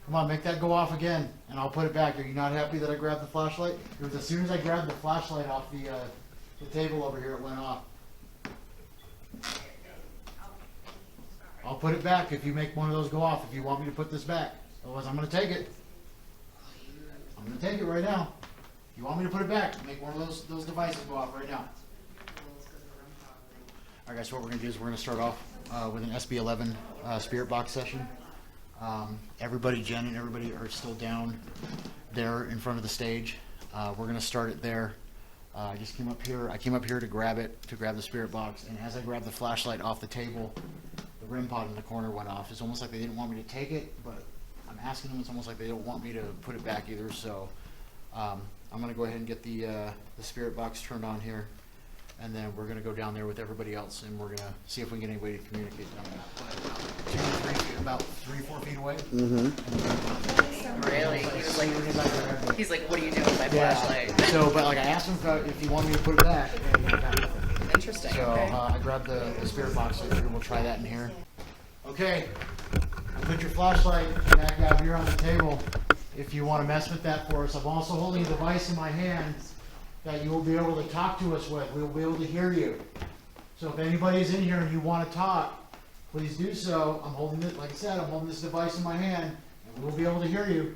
Speaker 2: Come on, make that go off again, and I'll put it back. Are you not happy that I grabbed the flashlight? It was as soon as I grabbed the flashlight off the table over here, it went off. I'll put it back if you make one of those go off, if you want me to put this back. Otherwise, I'm going to take it. I'm going to take it right now. If you want me to put it back, make one of those devices go off right now. Alright guys, so what we're going to do is we're going to start off with an SB11 spirit box session. Everybody, Jen and everybody are still down there in front of the stage. We're going to start it there. I just came up here. I came up here to grab the spirit box, and as I grabbed the flashlight off the table, the REM pod in the corner went off. It's almost like they didn't want me to take it, but I'm asking them. It's almost like they don't want me to put it back either. So I'm going to go ahead and get the spirit box turned on here, and then we're going to go down there with everybody else, and we're going to see if we can get anybody to communicate down there. About 3-4 feet away.
Speaker 1: Really? He's like, what are you doing with my flashlight?
Speaker 2: So, but like I asked him if he wanted me to put it back.
Speaker 1: Interesting.
Speaker 2: So
Speaker 1: Okay.
Speaker 2: I grabbed the spirit box, so we'll try that in here. Okay, put your flashlight back out here on the table if you want to mess with that for us. I'm also holding a device in my hand that you will be able to talk to us with. We will be able to hear you. So if anybody's in here and you want to talk, please do so. I'm holding it, like I said, I'm holding this device in my hand, and we will be able to hear you.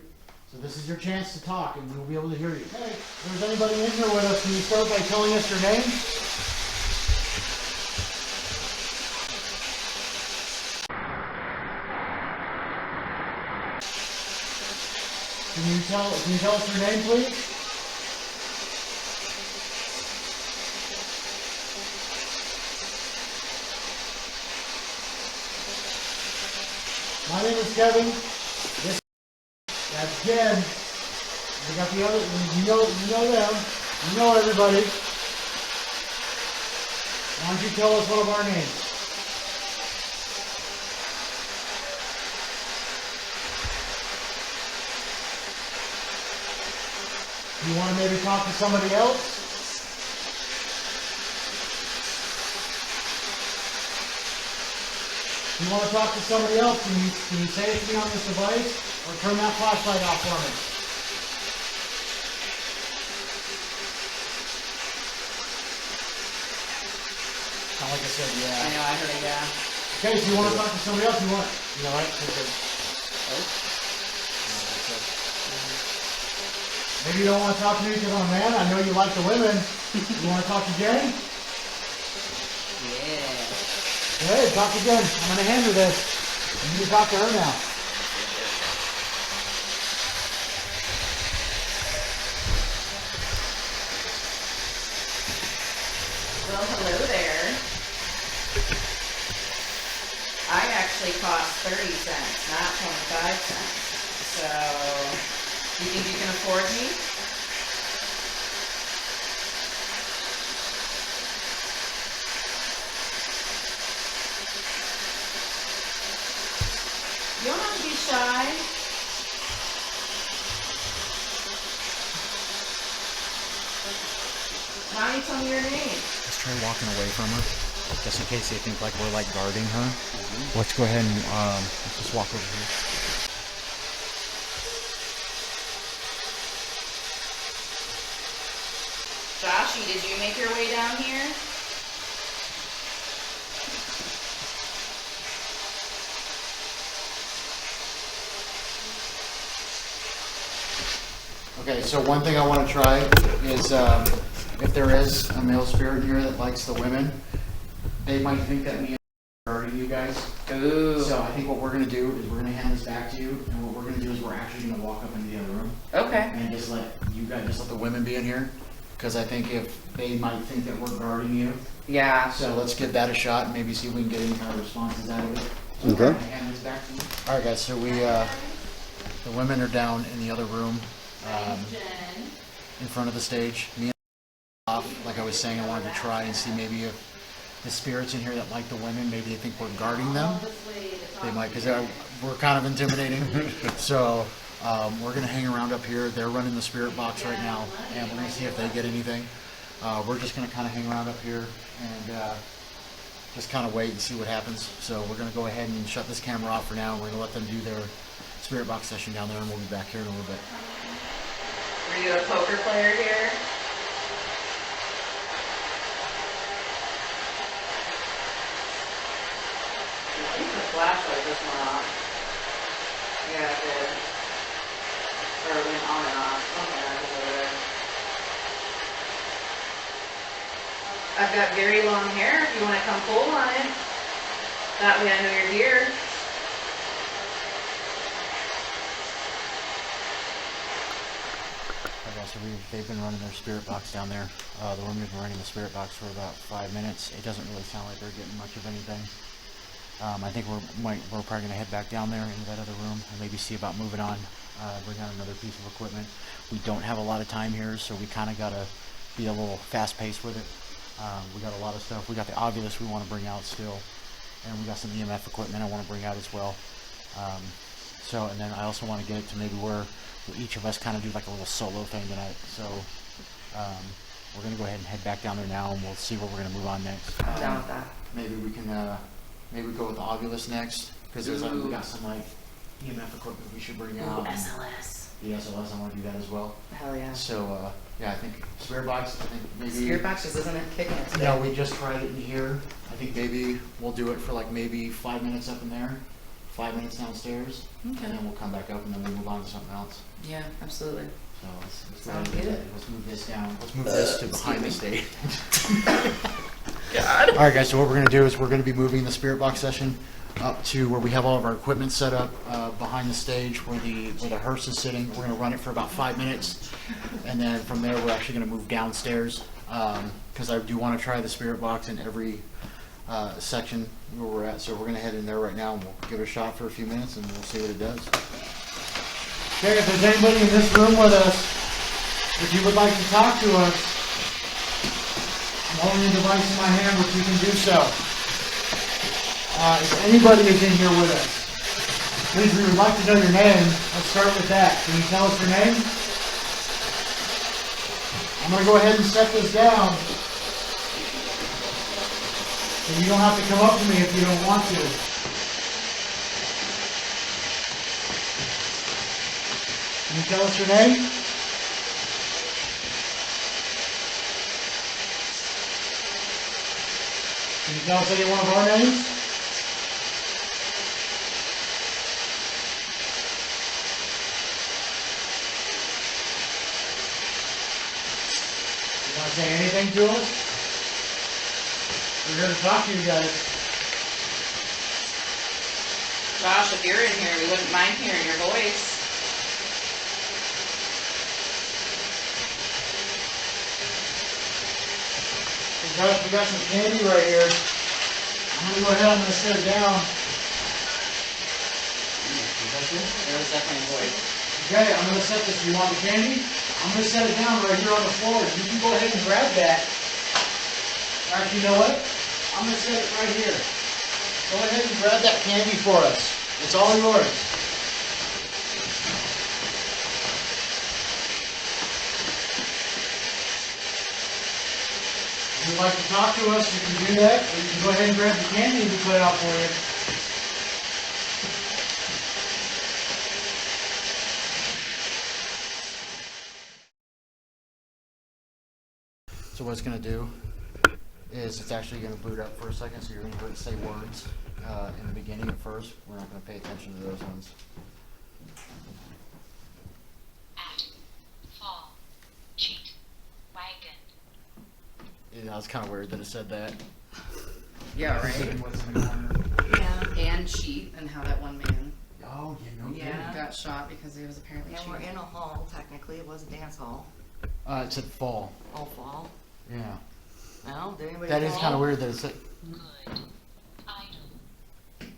Speaker 2: So this is your chance to talk, and we'll be able to hear you. Hey, if there's anybody in here with us, can you start by telling us your name? Can you tell us your name, please? My name is Kevin. That's Jen. We got the other. You know them. You know everybody. Why don't you tell us one of our names? You want to maybe talk to somebody else? You want to talk to somebody else? Can you say it to me on this device, or turn that flashlight off for me? Sound like I said, yeah.
Speaker 5: I know, I heard it, yeah.
Speaker 2: Okay, so you want to talk to somebody else? You know, right? Maybe you don't want to talk to me because I'm a man. I know you like the women. You want to talk to Jen?
Speaker 5: Yeah.
Speaker 2: Hey, talk to Jen. I'm going to hand her this. You need to talk to her now.
Speaker 5: Well, hello there. I actually cost 30 cents, not 25 cents. So, you think you can afford me? You don't have to be shy. Now you tell me your name.
Speaker 2: Let's try walking away from her, just in case they think like we're like guarding her. Let's go ahead and let's just walk over here.
Speaker 5: Joshy, did you make your way down here?
Speaker 2: Okay, so one thing I want to try is if there is a male spirit here that likes the women, they might think that me are guarding you guys.
Speaker 5: Ooh.
Speaker 2: So I think what we're going to do is we're going to hand this back to you, and what we're going to do is we're actually going to walk up into the other room.
Speaker 5: Okay.
Speaker 2: And just let the women be in here, because I think if they might think that we're guarding you.
Speaker 5: Yeah.
Speaker 2: So let's give that a shot and maybe see if we can get any kind of responses out of it. So
Speaker 6: Okay.
Speaker 2: I'm gonna hand this back to you. All right, guys. So the women are down in the other room, in front of the stage. Me and off, like I was saying, I wanted to try and see maybe if the spirits in here that like the women, maybe they think we're guarding them. They might, because we're kind of intimidating. So we're gonna hang around up here. They're running the spirit box right now, and we're gonna see if they get anything. We're just gonna kind of hang around up here and just kind of wait and see what happens. So we're gonna go ahead and shut this camera off for now. We're gonna let them do their spirit box session down there, and we'll be back here in a little bit.
Speaker 5: Were you a poker player here? I think the flashlight just went off. Yeah, it did. Or it went on and off. Okay, that's over there. I've got very long hair if you want to come pull on it. That way I know you're here.
Speaker 2: Okay, so they've been running their spirit box down there. The woman's been running the spirit box for about 5 minutes. It doesn't really sound like they're getting much of anything. I think we're probably gonna head back down there into that other room and maybe see about moving on, bring out another piece of equipment. We don't have a lot of time here, so we kind of gotta be a little fast paced with it. We got a lot of stuff. We got the Ovilus we want to bring out still, and we got some EMF equipment I want to bring out as well. And then I also want to get it to maybe where each of us kind of do like a little solo thing tonight. So we're gonna go ahead and head back down there now, and we'll see where we're gonna move on next.
Speaker 5: I'm down with that.
Speaker 2: Maybe we can maybe go with the Ovilus next, because there's we got some like EMF equipment we should bring out.
Speaker 5: SLS.
Speaker 2: The SLS, I want to do that as well.
Speaker 5: Hell yeah.
Speaker 2: So yeah, I think spirit box. I think maybe
Speaker 5: Spirit box just isn't it kicking it today.
Speaker 2: No, we just tried it in here. I think maybe we'll do it for like maybe 5 minutes up in there, 5 minutes downstairs,
Speaker 5: Okay.
Speaker 2: and then we'll come back up, and then we'll move on to something else.
Speaker 5: Yeah, absolutely.
Speaker 2: So let's
Speaker 5: Sounds
Speaker 2: go ahead and do
Speaker 5: good.
Speaker 2: that. Let's move this down. Let's move this to behind the
Speaker 5: excuse
Speaker 2: stage.
Speaker 5: God.
Speaker 2: All right, guys. So what we're going to do is we're going to be moving the spirit box session up to where we have all of our equipment set up behind the stage, where the hearse is sitting. We're going to run it for about 5 minutes, and then from there we're actually going to move downstairs because I do want to try the spirit box in every section where we're at. So we're going to head in there right now, and we'll give it a shot for a few minutes, and we'll see what it does. Okay, if there's anybody in this room with us, if you would like to talk to us, I'm holding a device in my hand, which you can do so. If anybody is in here with us, please, we would like to know your name. Let's start with that. Can you tell us your name? I'm going to go ahead and set this down. So you don't have to come up to me if you don't want to. Can you tell us your name? Can you tell us any one of our names? You want to say anything to us? We're here to talk to you guys.
Speaker 5: Josh, if you're in here, we wouldn't mind hearing your voice.
Speaker 2: We got some candy right here. I'm going to go ahead, I'm going to set it down.
Speaker 5: There was definitely a voice.
Speaker 2: Okay, I'm going to set this. You want the candy? I'm going to set it down right here on the floor. You can go ahead and grab that. Actually, you know what? I'm going to set it right here. Go ahead and grab that candy for us. It's all yours. If you'd like to talk to us, you can do that, or you can go ahead and grab the candy we put out for you. So what it's going to do is it's actually going to boot up for a second, so you're going to hear it say words in the beginning at first. We're not going to pay attention to those ones.
Speaker 6: At, fall, cheat, wagon.
Speaker 2: Yeah, it's kind of weird that it said that.
Speaker 5: Yeah, right.
Speaker 2: What's in the corner.
Speaker 5: Yeah, and cheat, and how that one man
Speaker 2: Oh, you know.
Speaker 7: Yeah.
Speaker 5: got shot because he was apparently
Speaker 7: And we're
Speaker 5: cheating.
Speaker 7: in a hall, technically, it was a dance hall.
Speaker 2: It said fall.
Speaker 7: All fall.
Speaker 2: Yeah.
Speaker 7: Well, did anybody
Speaker 2: That is
Speaker 7: fall?
Speaker 2: kind of weird that it said.
Speaker 6: Good, idle,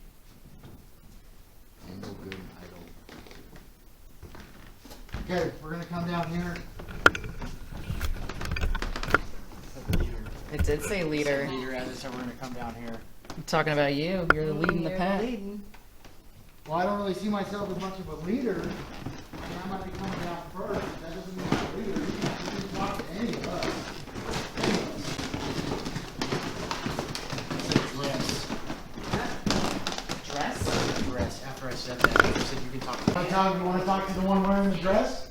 Speaker 2: And no good idle. Okay, we're gonna come down here.
Speaker 1: It did say leader.
Speaker 2: Leader, as I said, we're gonna come down here.
Speaker 1: I'm talking about you. You're the lead in the
Speaker 7: You're
Speaker 1: pack.
Speaker 7: leading.
Speaker 2: Well, I don't really see myself as much of a leader. I mean, I might be coming down first. That doesn't mean I'm a leader. You can talk to any of us. Any of us. It's a dress.
Speaker 5: Dress?
Speaker 2: Dress. After I said that, you said you can talk. Tom, you want to talk to the one wearing the dress?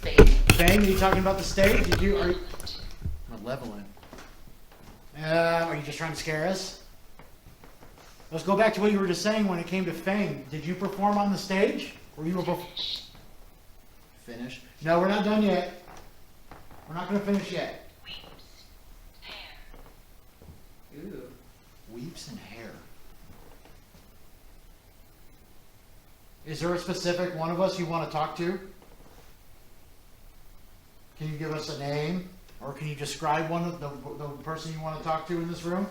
Speaker 5: Fake.
Speaker 2: Fang, are you talking about the stage? Did you? Are you? Malevolent. Are you just trying to scare us? Let's go back to what you were just saying when it came to Fang. Did you perform on the stage? Or you were Finish? No, we're not done yet. We're not going to finish yet.
Speaker 6: weeps, hair,
Speaker 5: Ooh.
Speaker 2: Weeps and hair. Is there a specific one of us you want to talk to? Can you give us a name? Or can you describe one of the person you want to talk to in this room?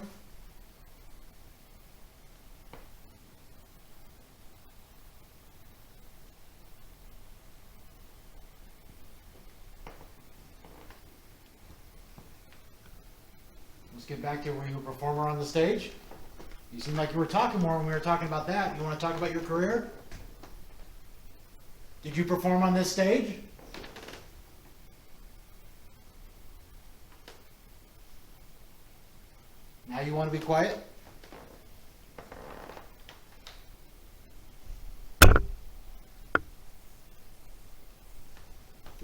Speaker 2: Let's get back to were you a performer on the stage? You seemed like you were talking more when we were talking about that. You want to talk about your career? Did you perform on this stage? Now you want to be quiet? Come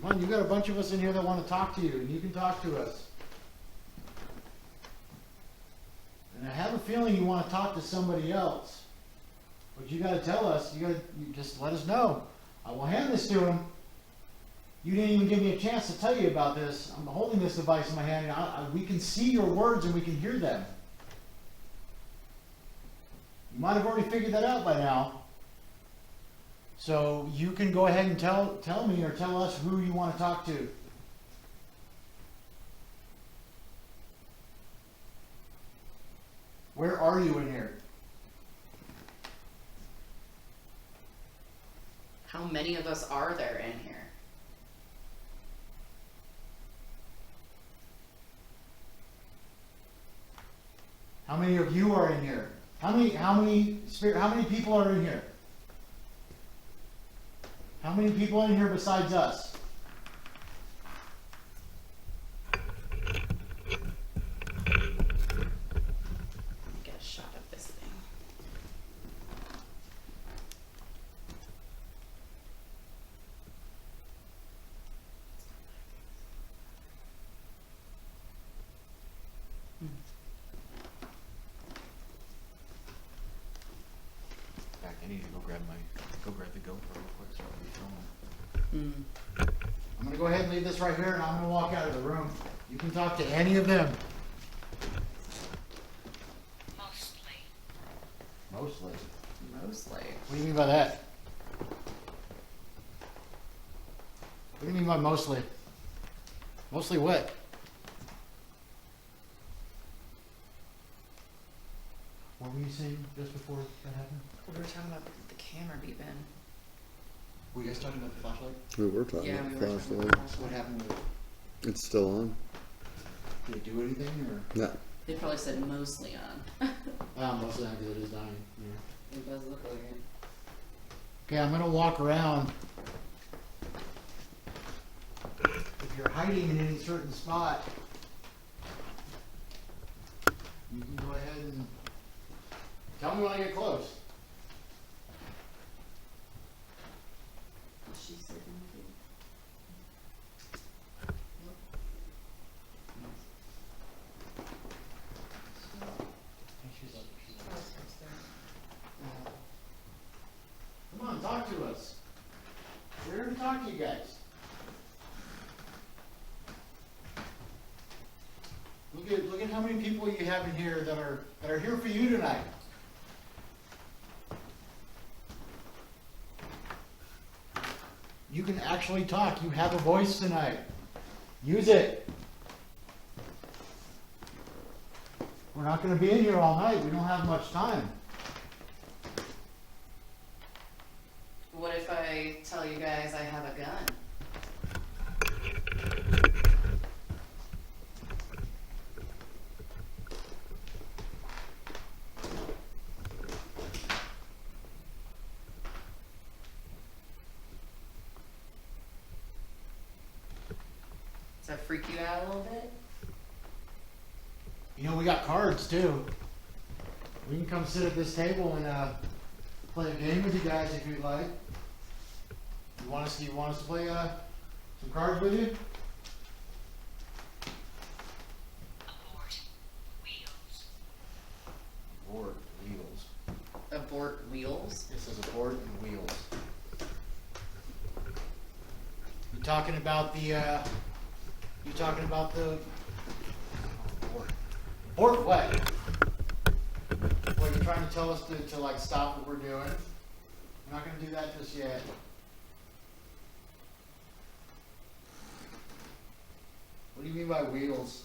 Speaker 2: on, you got a bunch of us in here that want to talk to you, and you can talk to us. And I have a feeling you want to talk to somebody else. But you got to tell us. You just let us know. I will hand this to him. You didn't even give me a chance to tell you about this. I'm holding this device in my hand. We can see your words and we can hear them. You might have already figured that out by now. So you can go ahead and tell me or tell us who you want to talk to. Where are you in here?
Speaker 5: How many of us are there in here?
Speaker 2: How many of you are in here? How many people are in here? How many people in here besides us?
Speaker 5: Get a shot of this thing.
Speaker 2: Back, I need to go grab the GoPro real quick so I can be filming. I'm gonna go ahead and leave this right here and I'm gonna walk out of the room. You can talk to any of them.
Speaker 6: Mostly.
Speaker 2: Mostly.
Speaker 5: Mostly.
Speaker 2: What do you mean by that? What do you mean by mostly? Mostly what? What were you saying just before that happened?
Speaker 5: We were talking about the camera beeping.
Speaker 2: Were you guys talking about the flashlight?
Speaker 3: We were talking
Speaker 5: Yeah,
Speaker 3: about
Speaker 5: we were talking
Speaker 3: flashlight.
Speaker 5: about
Speaker 2: What
Speaker 5: flashlight.
Speaker 2: happened with it?
Speaker 3: It's still on.
Speaker 2: Did it do anything or?
Speaker 3: No.
Speaker 5: They probably said mostly on.
Speaker 2: Mostly not because it is dying. Yeah.
Speaker 5: It does look like it.
Speaker 2: Okay, I'm gonna walk around. If you're hiding in any certain spot, you can go ahead and tell me when I get close.
Speaker 5: She said
Speaker 2: Come on, talk to us. We're here to talk to you guys. Look at how many people you have in here that are here for you tonight. You can actually talk. You have a voice tonight. Use it. We're not going to be in here all night. We don't have much time.
Speaker 5: What if I tell you guys I have a gun? Does that freak you out a little bit?
Speaker 2: You know, we got cards too. We can come sit at this table and play a game with you guys if you'd like. You want us to play some cards with you?
Speaker 6: Abort. Wheels.
Speaker 2: Abort wheels.
Speaker 5: Abort wheels?
Speaker 2: It says abort and wheels. You talking about the abort. Abort what? What, you're trying to tell us to like stop what we're doing? We're not gonna do that just yet. What do you mean by wheels?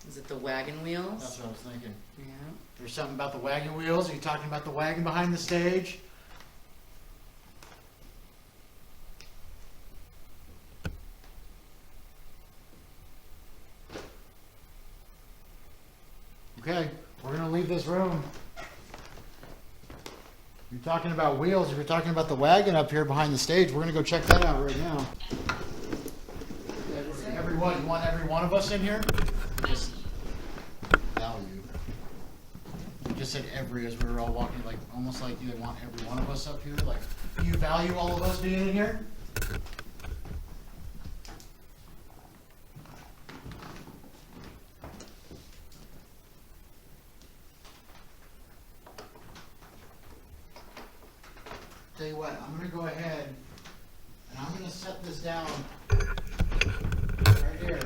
Speaker 5: Is it the wagon wheels?
Speaker 2: That's what I was thinking.
Speaker 5: Yeah.
Speaker 2: There's something about the wagon wheels. Are you talking about the wagon behind the stage? Okay, we're gonna leave this room. You're talking about wheels. If you're talking about the wagon up here behind the stage, we're gonna go check that out right now. Everyone, you want every one of us in here? Just value. You just said every as we were all walking, like almost like you want every one of us up here. Like, do you value all of us being in here? go ahead and I'm gonna set this down right here.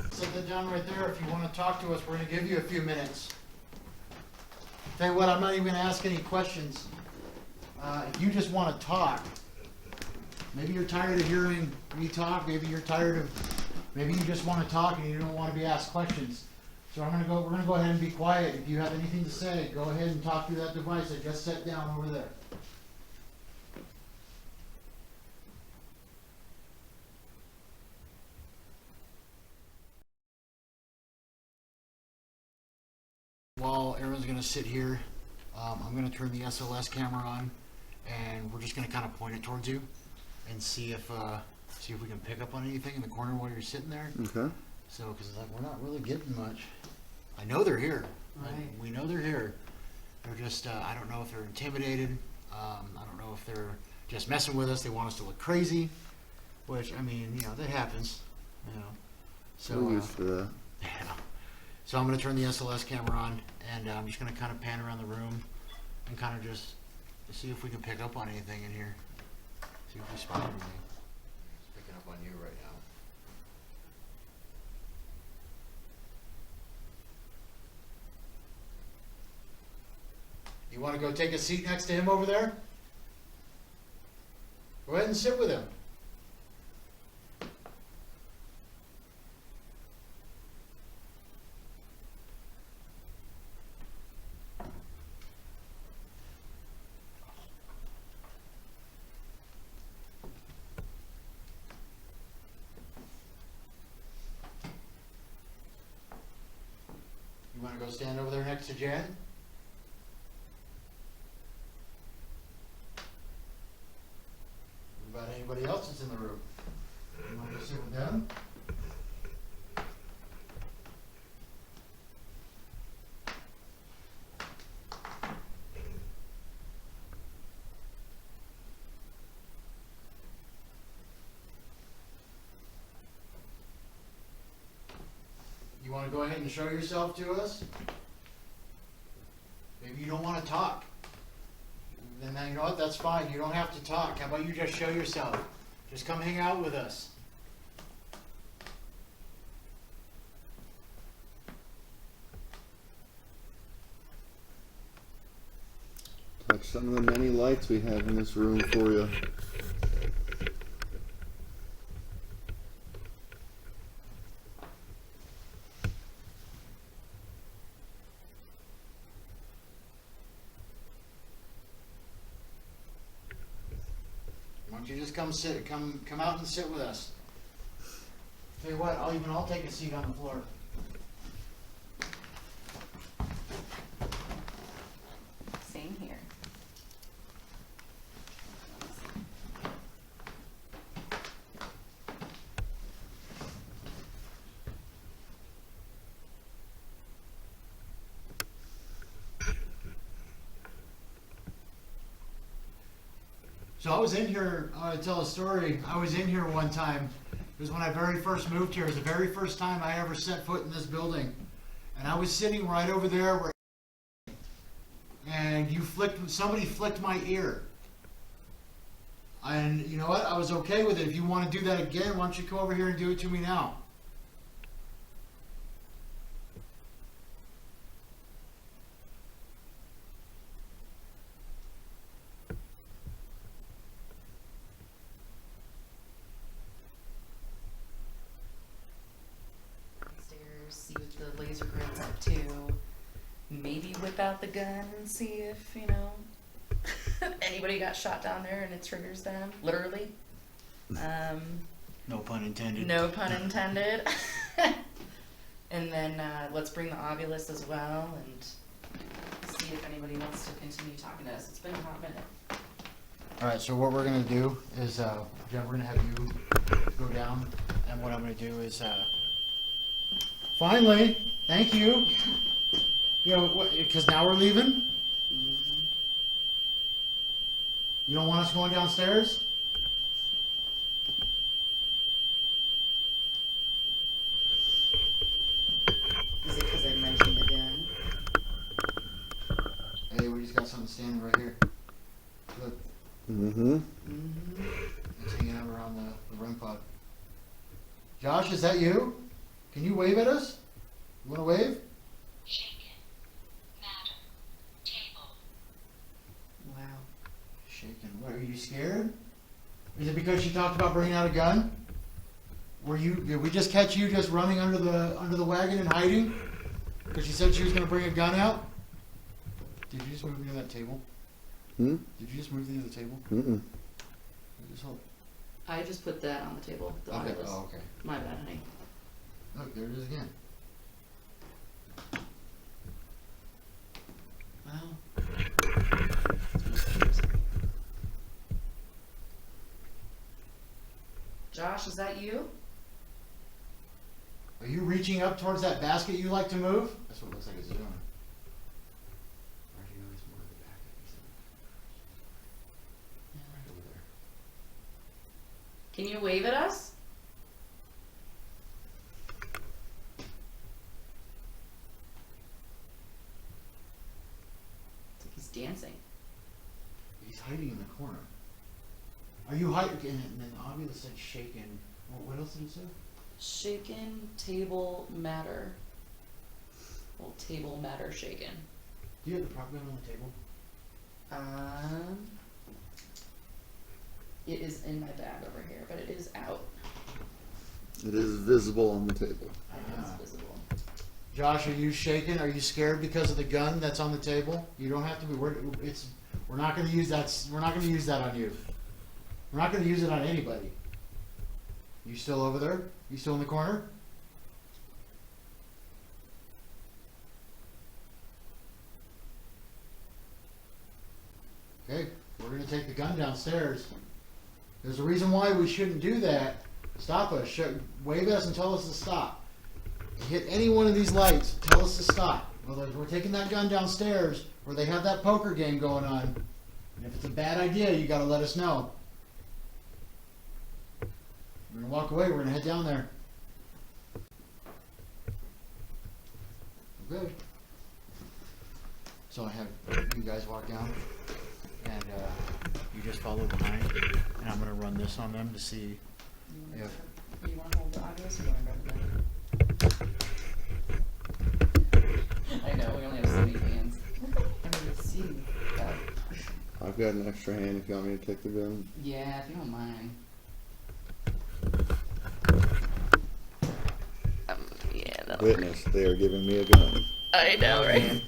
Speaker 2: Set that down right there. If you want to talk to us, we're gonna give you a few minutes. Tell you what, I'm not even gonna ask any questions. If you just want to talk, maybe you're tired of hearing me talk. Maybe you're tired of. Maybe you just want to talk and you don't want to be asked questions. So we're gonna go ahead and be quiet. If you have anything to say, go ahead and talk through that device I just set down over there. While Aaron's gonna sit here, I'm gonna turn the SLS camera on, and we're just gonna kind of point it towards you, and see if we can pick up on anything in the corner while you're sitting there.
Speaker 3: Okay.
Speaker 2: So, because we're not really getting much. I know they're here.
Speaker 5: Right.
Speaker 2: We know they're here. They're just, I don't know if they're intimidated. I don't know if they're just messing with us. They want us to look crazy, which, I mean, you know, that happens, you know. So,
Speaker 3: We're used to that.
Speaker 2: yeah. So I'm going to turn the SLS camera on, and I'm just going to kind of pan around the room and kind of just see if we can pick up on anything in here. See if we spot anything. It's picking up on you right now. You want to go take a seat next to him over there? Go ahead and sit with him. You want to go stand over there next to Jen? What about anybody else that's in the room? You want to go sit with them? You want to go ahead and show yourself to us? Maybe you don't want to talk. Then you know what? That's fine. You don't have to talk. How about you just show yourself? Just come hang out with us.
Speaker 3: Touch some of the many lights we have in this room for you.
Speaker 2: Why don't you just come out and sit with us? Tell you what, I'll take a seat on the floor.
Speaker 5: Same here.
Speaker 2: So I was in here, I tell a story. I was in here one time. It was when I very first moved here. It was the very first time I ever set foot in this building. And I was sitting right over there where, and somebody flicked my ear. And you know what? I was okay with it. If you want to do that again, why don't you come over here and do it to me now?
Speaker 5: See what the laser grid's up to. Maybe whip out the gun and see if, you know, anybody got shot down there and it triggers them. Literally.
Speaker 2: No pun intended.
Speaker 5: No pun intended. And then let's bring the Ovilus as well and see if anybody wants to continue talking to us. It's been a hot minute.
Speaker 2: All right, so what we're going to do is, Jen, we're going to have you go down. And what I'm going to do is, finally, thank you. You know, because now we're leaving. You don't want us going downstairs?
Speaker 5: Is it because I mentioned the gun?
Speaker 2: Hey, we just got something standing right here. Look.
Speaker 3: Mm-hmm.
Speaker 5: Mm-hmm.
Speaker 2: the REM pod. Josh, is that you? Can you wave at us? You want to wave?
Speaker 6: Shaken. Matter. Table.
Speaker 7: Wow.
Speaker 2: Shaking. What, are you scared? Is it because she talked about bringing out a gun? Did we just catch you just running under the wagon and hiding? Because she said she was going to bring a gun out? Did you just move near that table?
Speaker 3: Hmm?
Speaker 2: Did you just move near the table?
Speaker 3: Mm-mm.
Speaker 2: Just hold.
Speaker 5: I just put that on the table. The
Speaker 2: Okay.
Speaker 5: wireless.
Speaker 2: Oh, okay.
Speaker 5: My bad, honey.
Speaker 2: Look, there it is again.
Speaker 5: Wow. Josh, is that you?
Speaker 2: Are you reaching up towards that basket you like to move? That's what it looks like it's doing. Or do you know it's more to the back? Right over there.
Speaker 5: Can you wave at us? It's like he's dancing.
Speaker 2: He's hiding in the corner. Are you hiding? And then obviously said shaken. What else did it say?
Speaker 5: Shaken table matter. Well, table matter shaken.
Speaker 2: Do you have the prop gun on the table?
Speaker 5: It is in my bag over here, but it is out.
Speaker 3: It is visible on the table.
Speaker 5: It is visible.
Speaker 2: Josh, are you shaken? Are you scared because of the gun that's on the table? You don't have to be. We're not going to use that. We're not going to use that on you. We're not going to use it on anybody. You still over there? You still in the corner? Okay, we're going to take the gun downstairs. There's a reason why we shouldn't do that. Stop us. Wave at us and tell us to stop. Hit any one of these lights. Tell us to stop. Well, we're taking that gun downstairs where they have that poker game going on. And if it's a bad idea, you got to let us know. We're going to walk away. We're going to head down there. Okay. So I have you guys walk down, and you just follow behind, and I'm going to run this on them to see if...
Speaker 5: You want to hold the audios or you want to grab the I know, we only have so many hands. I mean, see.
Speaker 3: I've got an extra hand if you want me to take the gun.
Speaker 5: Yeah, if you don't mind. Yeah, that'll work.
Speaker 3: Witness, they are giving me a gun.
Speaker 5: I know, right?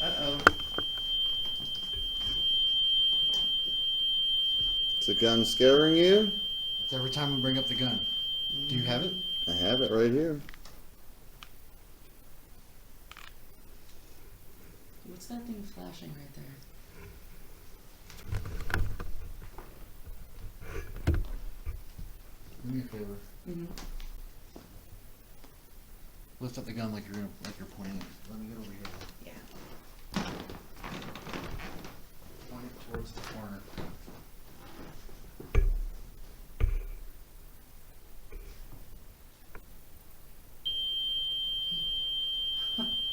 Speaker 5: Uh-oh.
Speaker 3: Is the gun scaring you?
Speaker 2: It's every time we bring up the gun. Do you have it?
Speaker 3: I have it right here.
Speaker 5: What's that thing flashing right there?
Speaker 2: Do me a favor.
Speaker 5: Mm-hmm.
Speaker 2: Lift up the gun like you're pointing it. Let me get over here.
Speaker 5: Yeah.
Speaker 2: Point it towards the corner.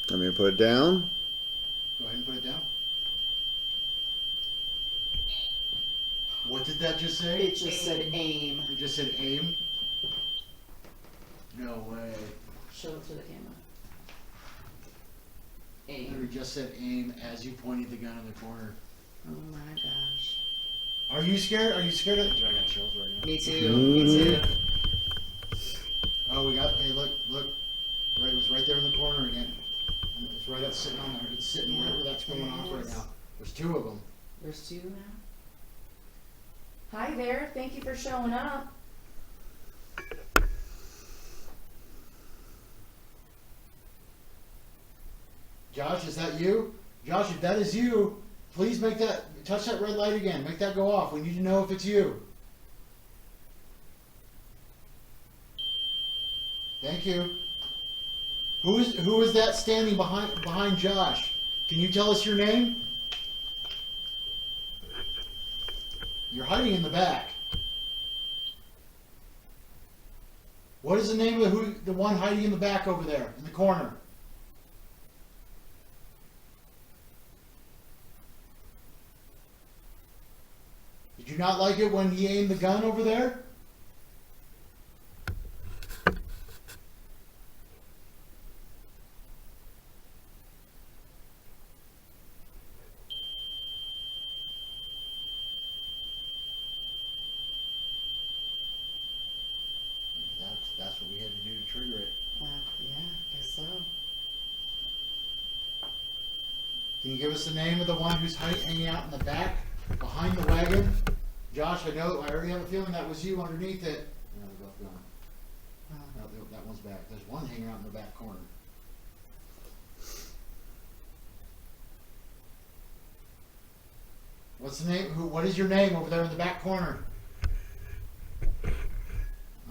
Speaker 3: Want me to put it down?
Speaker 2: Go ahead and put it down. What did that just say?
Speaker 5: It just said aim.
Speaker 2: It just said aim? No way.
Speaker 5: Show it to the camera.
Speaker 2: It
Speaker 5: Aim.
Speaker 2: just said aim as you pointed the gun in the corner.
Speaker 5: Oh my gosh.
Speaker 2: Are you scared? Are you scared of... I got chills right now.
Speaker 5: Me too. Me too.
Speaker 2: Oh, we got... Hey, look. Right, it was right there in the corner again. It's right up sitting on there. It's sitting right where that's going off right now. There's two of them.
Speaker 5: There's two now. Hi there. Thank you for showing up.
Speaker 2: Josh, is that you? Josh, if that is you, please touch that red light again. Make that go off. We need to know if it's you. Thank you. Who is that standing behind Josh? Can you tell us your name? You're hiding in the back. What is the name of the one hiding in the back over there in the corner? Did you not like it when he aimed the gun over there? trigger it.
Speaker 7: Yeah, I guess so.
Speaker 2: Can you give us the name of the one who's hanging out in the back, behind the wagon? Josh, I already have a feeling that was you underneath it. No, they're both gone. No, that one's back. There's one hanging out in the back corner. What's the name? What is your name over there in the back corner?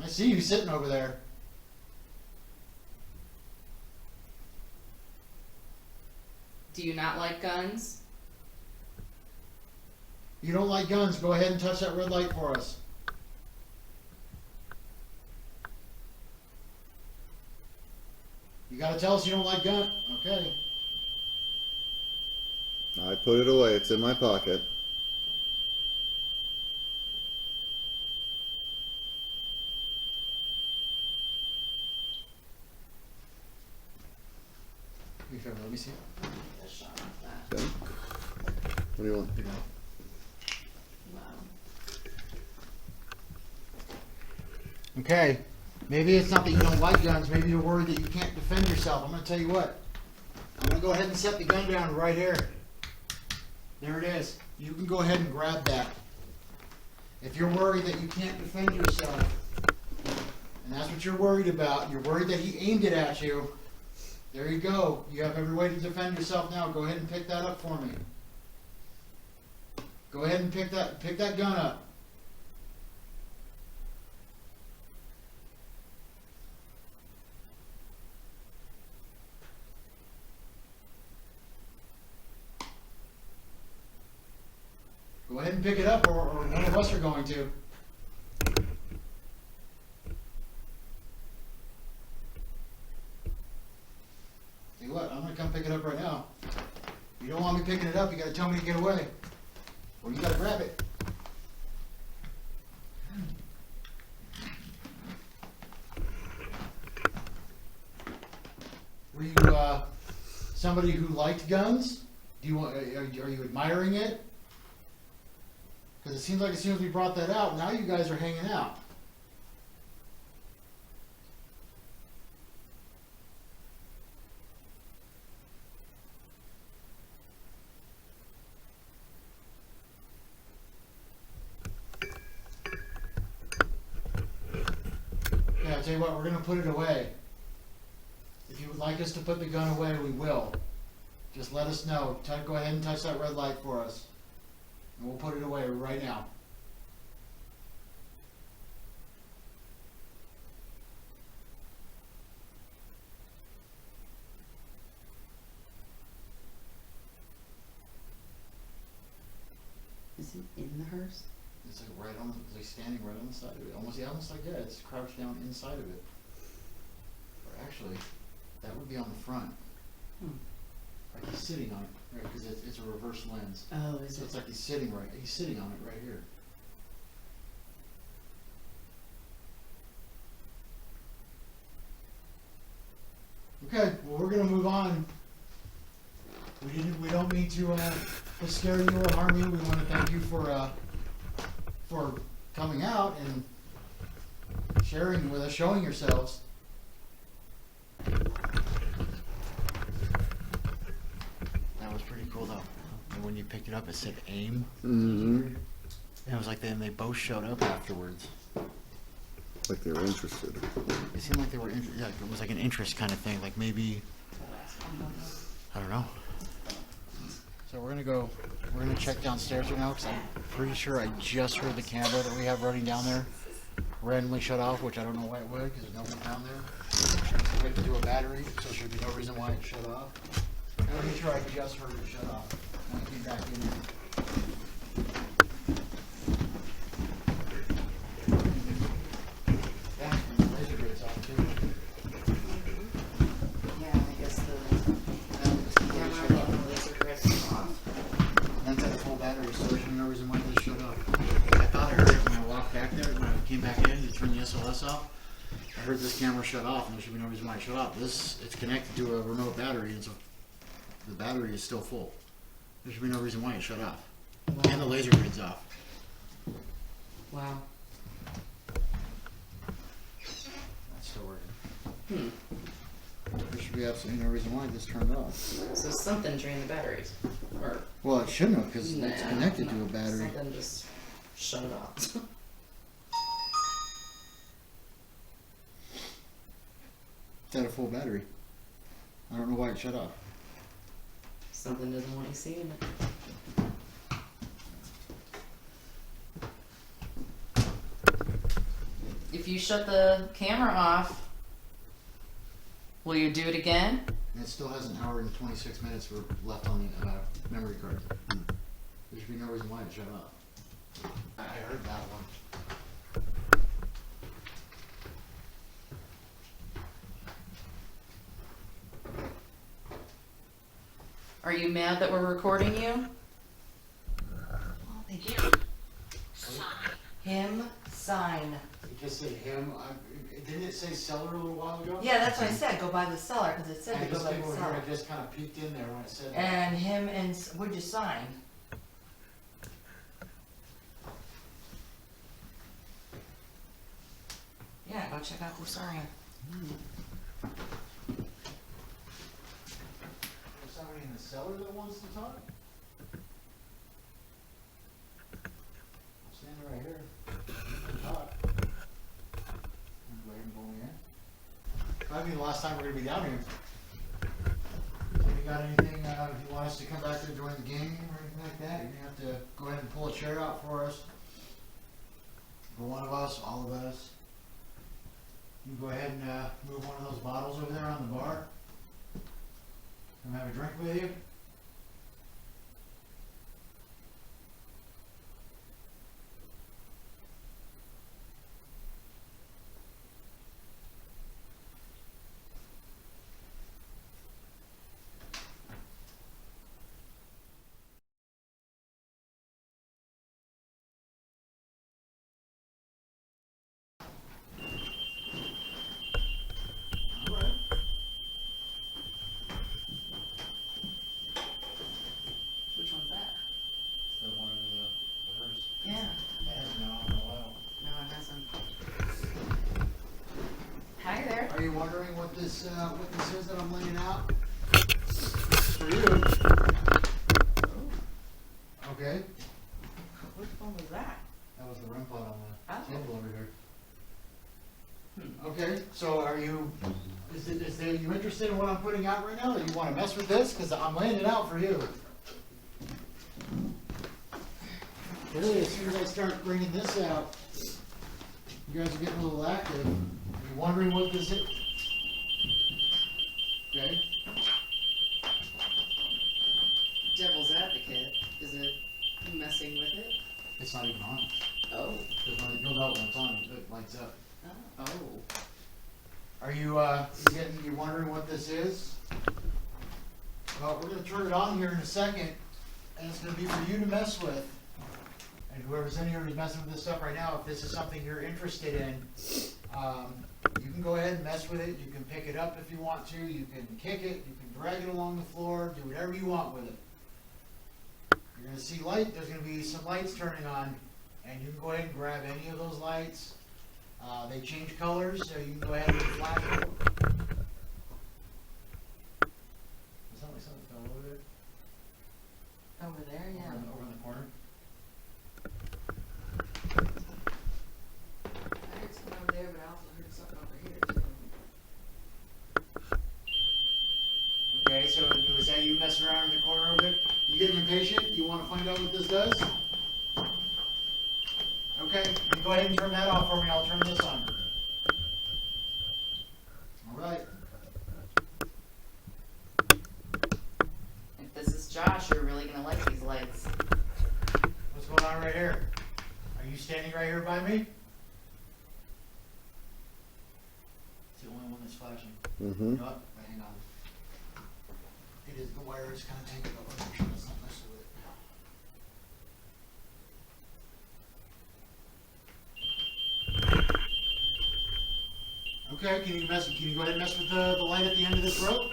Speaker 2: I see you sitting over there.
Speaker 5: Do you not like guns?
Speaker 2: You don't like guns, go ahead and touch that red light for us. You gotta tell us you don't like guns. Okay.
Speaker 3: I put it away. It's in my pocket.
Speaker 2: Let me see.
Speaker 5: A shot off that.
Speaker 3: Okay. What do you want?
Speaker 5: Wow.
Speaker 2: Okay. Maybe it's not that you don't like guns. Maybe you're worried that you can't defend yourself. I'm going to tell you what. I'm going to go ahead and set the gun down right here. There it is. You can go ahead and grab that. If you're worried that you can't defend yourself, and that's what you're worried about, you're worried that he aimed it at you, there you go. You have every way to defend yourself now. Go ahead and pick that up for me. Go ahead and pick that gun up. Go ahead and pick it up, or one of us are going to. Tell you what, I'm going to come pick it up right now. If you don't want me picking it up, you got to tell me to get away. Or you got to grab it. Were you somebody who liked guns? Do you want? Are you admiring it? Because it seems like as soon as we brought that out, now you guys are hanging out. Yeah, I'll tell you what, we're going to put it away. If you would like us to put the gun away, we will. Just let us know. Go ahead and touch that red light for us. And we'll put it away right now.
Speaker 7: Is it in the hearse?
Speaker 2: It's like standing right on the side of it. Almost like it's crouched down inside of it. Or actually, that would be on the front. Like he's sitting on it, right? Because it's a reverse lens.
Speaker 7: Oh, is
Speaker 2: So
Speaker 7: it?
Speaker 2: it's like he's sitting on it right here. Okay, well we're gonna move on. We don't mean to scare you or harm you. We want to thank you for coming out and sharing with us, showing yourselves. That was pretty cool though. And when you picked it up, it said AIM.
Speaker 3: Mm-hmm.
Speaker 2: And it was like they both showed up afterwards.
Speaker 3: Like they were interested.
Speaker 2: It seemed like they were, yeah, it was like an interest kind of thing. Like maybe, I don't know. So we're gonna check downstairs right now because I'm pretty sure I just heard the camera that we have running down there randomly shut off, which I don't know why it would because there's no one down there. We have to do a battery, so there should be no reason why it shut off. I'm pretty sure I just heard it shut off when I came back in there. Yeah, and the laser grid's off too.
Speaker 7: Yeah, I guess the camera and the laser grid is off.
Speaker 2: That's at full battery, so there's no reason why it shut off. I thought I heard it when I walked back there, when I came back in to turn the SLS off. I heard this camera shut off, and there should be no reason why it shut off. It's connected to a remote battery, and so the battery is still full. There should be no reason why it shut off.
Speaker 7: Wow.
Speaker 2: And the laser grid's off.
Speaker 7: Wow.
Speaker 2: That's still working. There should be absolutely no reason why this turned off.
Speaker 5: So something drained the batteries. Or
Speaker 2: Well, it shouldn't have because
Speaker 5: nah,
Speaker 2: it's connected to
Speaker 5: no,
Speaker 2: a battery.
Speaker 5: Something just shut it off.
Speaker 2: It's at a full battery. I don't know why it shut off.
Speaker 5: Something doesn't want you seeing it. If you shut the camera off, will you do it again?
Speaker 2: And it still has an hour and 26 minutes left on the memory card. There should be no reason why it shut off. I heard that one.
Speaker 5: Are you mad that we're recording you?
Speaker 7: Oh, thank you.
Speaker 6: Sign.
Speaker 5: Him sign.
Speaker 2: It just said him. Didn't it say seller a little while ago?
Speaker 7: Yeah, that's what I said, go by the seller, because it said
Speaker 2: I
Speaker 7: to go
Speaker 2: just
Speaker 7: by
Speaker 2: came
Speaker 7: the
Speaker 2: over here.
Speaker 7: seller.
Speaker 2: I just kind of peeked in there when it said that.
Speaker 7: And him and, where'd you sign? Yeah, go check out who signed.
Speaker 2: There's somebody in the cellar that wants to talk? I'm standing right here. You can talk. I'm go ahead and pull me in. Might be the last time we're gonna be down here. So you got anything, if you want us to come back there during the game or anything like that, you're gonna have to go ahead and pull a chair out for us. For one of us, all of us. You go ahead and move one of those bottles over there on the bar. Come have a drink with you. All right.
Speaker 5: Which one's that?
Speaker 2: It's the one of the hers.
Speaker 5: Yeah.
Speaker 2: It hasn't been on in a while.
Speaker 5: No, it hasn't. Hi there.
Speaker 2: Are you wondering what this is that I'm laying out? For you. Okay.
Speaker 7: Which one was that?
Speaker 2: That was the REM pod on the
Speaker 7: Oh.
Speaker 2: table over here. Okay, so are you, are you interested in what I'm putting out right now? Or you want to mess with this? Because I'm laying it out for you. Really, as soon as I start bringing this out, you guys are getting a little active. Are you wondering what this is? Okay.
Speaker 5: Devil's advocate. Is it messing with it?
Speaker 2: It's not even on.
Speaker 5: Oh.
Speaker 2: Because when you'll know when it's on, it lights up.
Speaker 5: Oh.
Speaker 2: Are you you wondering what this is? Well, we're gonna turn it on here in a second, and it's gonna be for you to mess with. And whoever's in here who's messing with this stuff right now, if this is something you're interested in, you can go ahead and mess with it. You can pick it up if you want to. You can kick it. You can drag it along the floor. Do whatever you want with it. You're gonna see light. There's gonna be some lights turning on, and you can go ahead and grab any of those lights. They change colors, so you can go ahead and flash them. It sounds like something fell over there.
Speaker 7: Over there, yeah.
Speaker 2: Over in the corner.
Speaker 7: I heard something over there, but I also heard something over here too.
Speaker 2: Okay, so was that you messing around in the corner over there? You getting impatient? You want to find out what this does? Okay, you go ahead and turn that off for me. I'll turn this on. All right.
Speaker 5: If this is Josh, you're really gonna like these lights.
Speaker 2: What's going on right here? Are you standing right here by me? It's the only one that's flashing.
Speaker 3: Mm-hmm.
Speaker 2: No, hang on. It is, the wire is kind of tangled up. I'm sure that's not messing with it. Okay, can you go ahead and mess with the light at the end of this rope?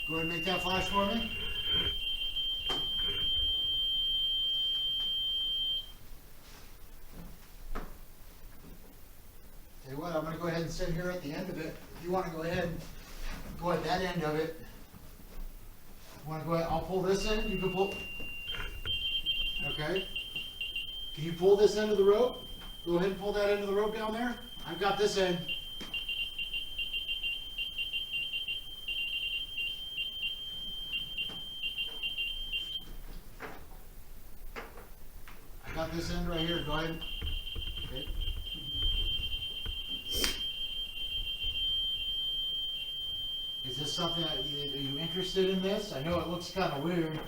Speaker 2: Go ahead and make that flash for me. Tell you what, I'm gonna go ahead sit here at the end of it. If you want to go ahead and go at that end of it. Want to go ahead? I'll pull this in. You can pull. Okay. Can you pull this end of the rope? Go ahead and pull that end of the rope down there. I've got this end. I got this end right here. Go ahead. Okay. Is this something that are you interested in this? I know it looks kind of weird.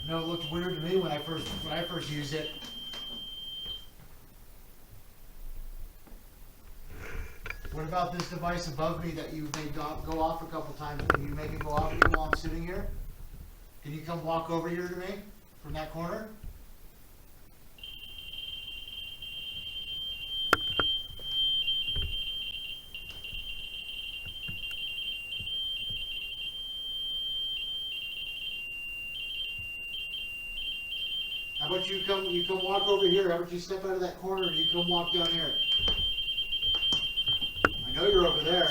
Speaker 2: I know it looked weird to me when I first used it. What about this device above me that you made go off a couple times? Can you make it go off even while I'm sitting here? Can you come walk over here to me from that corner? How about you come walk over here? How about you step out of that corner and you come walk down here? I know you're over there.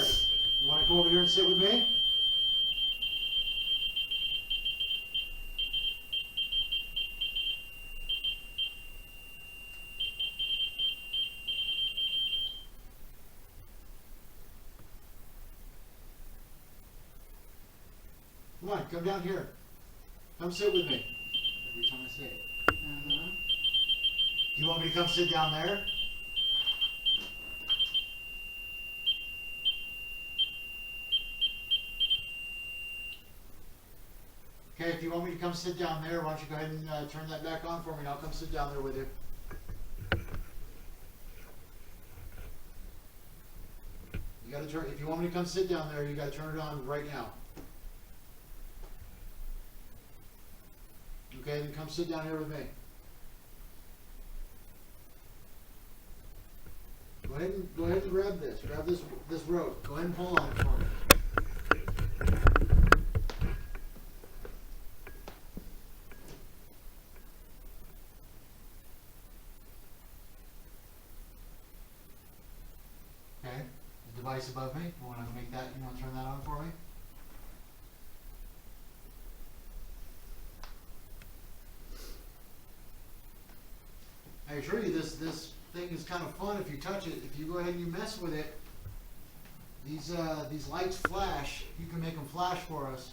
Speaker 2: You want to come over here and sit with me? Come on, come down here. Come sit with me. Every time I say it. Do you want me to come sit down there? Okay, if you want me to come sit down there, why don't you go ahead and turn that back on for me and I'll come sit down there with you. You gotta turn, if you want me to come sit down there, you gotta turn it on right now. Okay, then come sit down here with me. Go ahead and grab this. Grab this rope. Go ahead and pull on it for me. Okay. The device above me. You want to make that? You want to turn that on for me? I assure you, this thing is kind of fun if you touch it. If you go ahead and you mess with it, these lights flash. You can make them flash for us.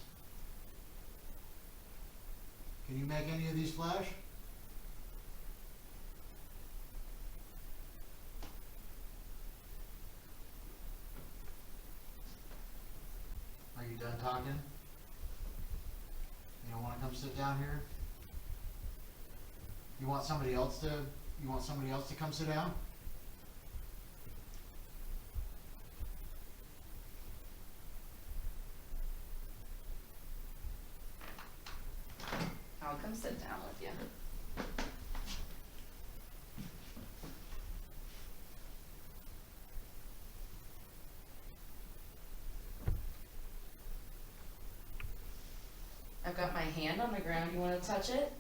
Speaker 2: Can you make any of these flash? Are you done talking? You don't want to come sit down here? You want somebody else to come sit down?
Speaker 5: I'll come sit down with you. I've got my hand on the ground. You want to touch it?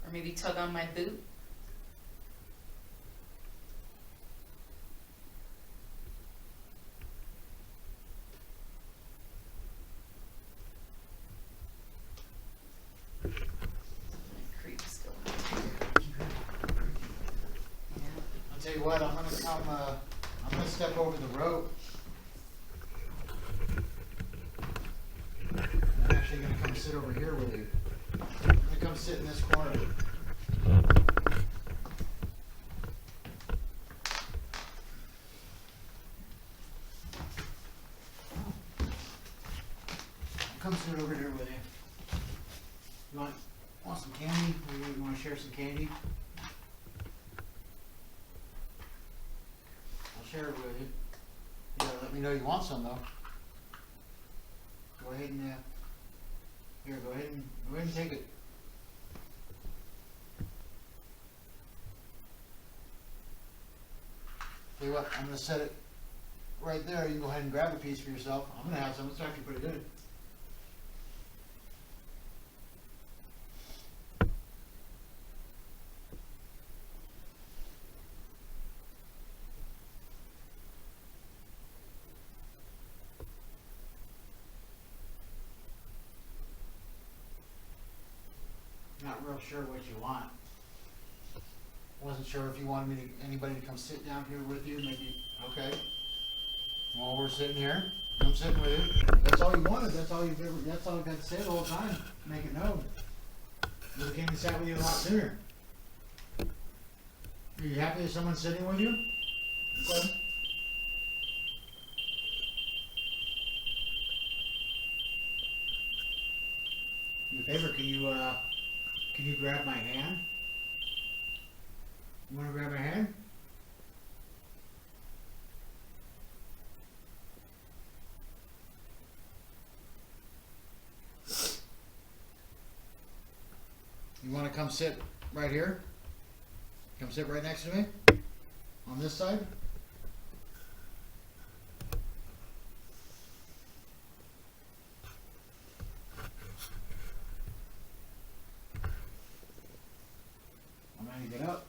Speaker 5: Or maybe tug on my boot? Creep's still in there.
Speaker 2: I'll tell you what, I'm gonna step over the rope. I'm actually gonna come sit over here with you. I'm gonna come sit in this corner. Come sit over here with you. You want some candy? Or you want to share some candy? I'll share it with you. You gotta let me know you want some though. Go ahead and here. Go ahead and take it. Tell you what, I'm gonna set it right there. You can go ahead and grab a piece for yourself. I'm gonna have some. It's actually pretty good. not real sure what you want. Wasn't sure if you wanted anybody to come sit down here with you, maybe, okay. While we're sitting here, I'm sitting with you. That's all you wanted, that's all you've got to say the whole time, make it known. We came and sat with you a lot sooner. Are you happy that someone's sitting with you? Okay. Do me a favor, can you grab my hand? You wanna grab my hand? You wanna come sit right here? Come sit right next to me? On this side? I'm ready to get up.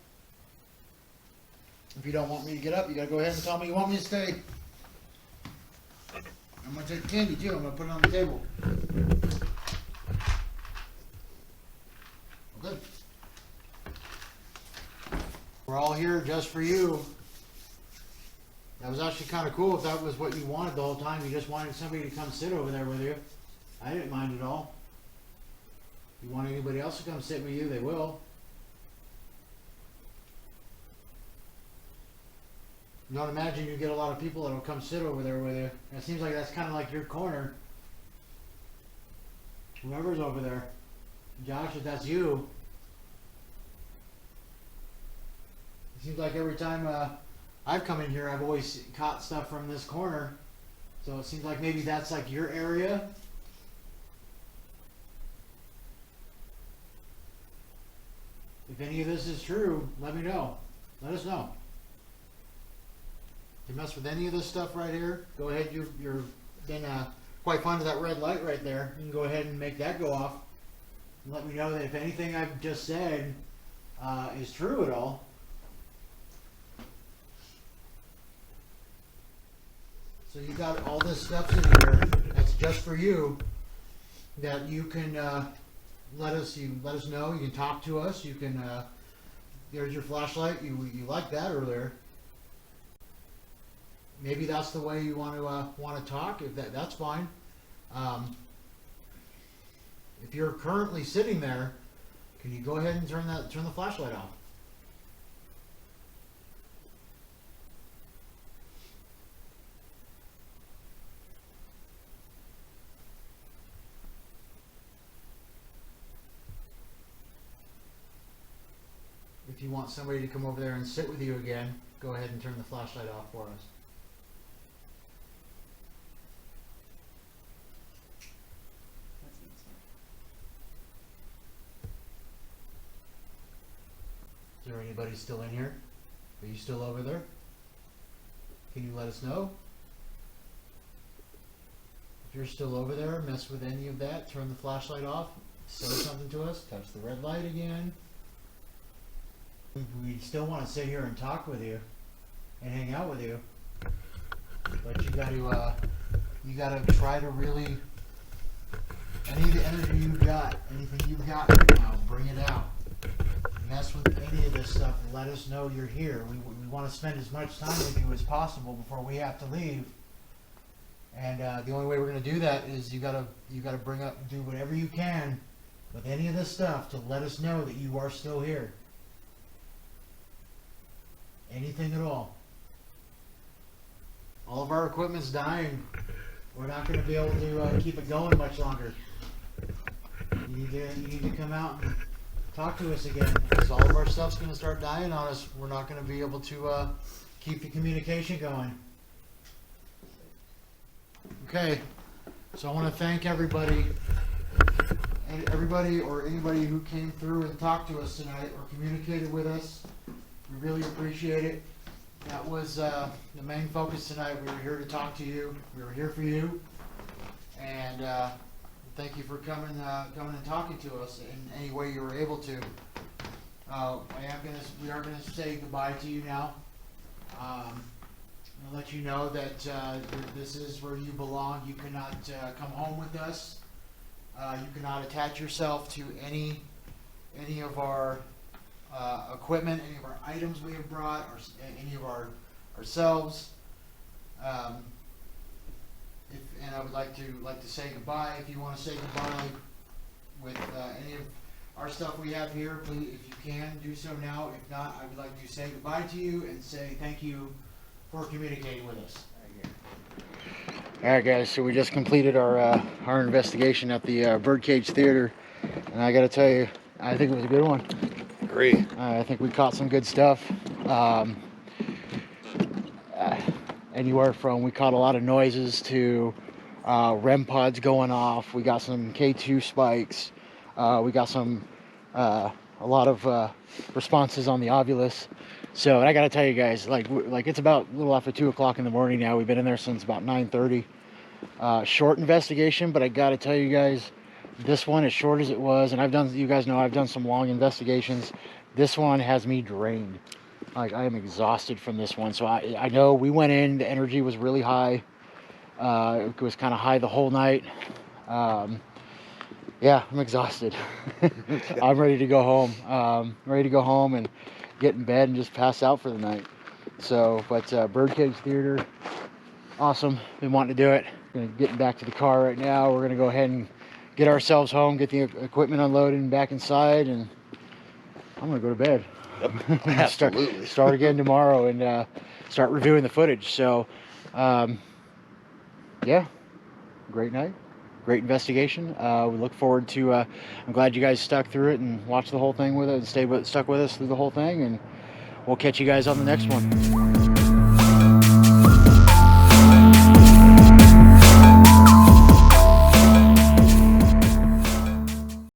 Speaker 2: If you don't want me to get up, you gotta go ahead and tell me you want me to stay. I'm gonna take candy too, I'm gonna put it on the table. Okay. We're all here just for you. That was actually kind of cool if that was what you wanted the whole time. You just wanted somebody to come sit over there with you. I didn't mind at all. If you want anybody else to come sit with you, they will. Don't imagine you get a lot of people that will come sit over there with you. It seems like that's kind of like your corner. Whoever's over there. Josh, if that's you. It seems like every time I've come in here, I've always caught stuff from this corner. So it seems like maybe that's like your area. If any of this is true, let me know. Let us know. If you mess with any of this stuff right here, go ahead. You're been quite fond of that red light right there. You can go ahead and make that go off. And let me know that if anything I've just said is true at all. So you got all this stuff in here that's just for you that you can let us know. You can talk to us. You can there's your flashlight. You liked that earlier. Maybe that's the way you want to talk. If that's fine. If you're currently sitting there, can you go ahead and turn the flashlight off? If you want somebody to come over there and sit with you again, go ahead and turn the flashlight off for us. Is there anybody still in here? Are you still over there? Can you let us know? If you're still over there, mess with any of that, turn the flashlight off, say something to us, touch the red light again. We still want to sit here and talk with you and hang out with you, but you gotta try to really, any of the energy you've got, anything you've got right now, bring it out. Mess with any of this stuff, let us know you're here. We want to spend as much time with you as possible before we have to leave. And the only way we're going to do that is you gotta do whatever you can with any of this stuff to let us know that you are still here. Anything at all. All of our equipment's dying. We're not going to be able to keep it going much longer. You need to come out and talk to us again, because all of our stuff's going to start dying on us. We're not going to be able to keep the communication going. Okay, so I want to thank everybody or anybody who came through and talked to us tonight or communicated with us. We really appreciate it. That was the main focus tonight. We were here to talk to you. We were here for you, and thank you for coming and talking to us in any way you were able to. We are gonna say goodbye to you now. I'm gonna let you know that this is where you belong. You cannot come home with us. You cannot attach yourself to any any of our equipment, any of our items we have brought, or any of ourselves. And I would like to say goodbye. If you want to say goodbye with any of our stuff we have here, please, if you can, do so now. If not, I would like to say goodbye to you and say thank you for communicating with us. All right, guys. So we just completed our investigation at the Birdcage Theater, and I got to tell you, I think it was a good one.
Speaker 3: Agree.
Speaker 2: I think we caught some good stuff. Anywhere from, we caught a lot of noises to REM pods going off. We got some K2 spikes. We got a lot of responses on the ovulus. So, and I gotta tell you guys, like it's about a little after 2 o'clock in the morning now. We've been in there since about 9:30. Short investigation, but I gotta tell you guys, this one, as short as it was, and you guys know I've done some long investigations. This one has me drained. Like, I am exhausted from this one. So I know we went in, the energy was really high. It was kind of high the whole night. Yeah, I'm exhausted. I'm ready to go home. Ready to go home and get in bed and just pass out for the night. So, but Birdcage Theater, awesome. Been wanting to do it. Getting back to the car right now. We're gonna go ahead and get ourselves home, get the equipment unloaded and back inside, and I'm gonna go to bed.
Speaker 3: Yep. Absolutely.
Speaker 2: Start again tomorrow and start reviewing the footage. So, yeah, great night, great investigation. We look forward to. I'm glad you guys stuck through it and watched the whole thing with it and stuck with us through the whole thing. And we'll catch you guys on the next one.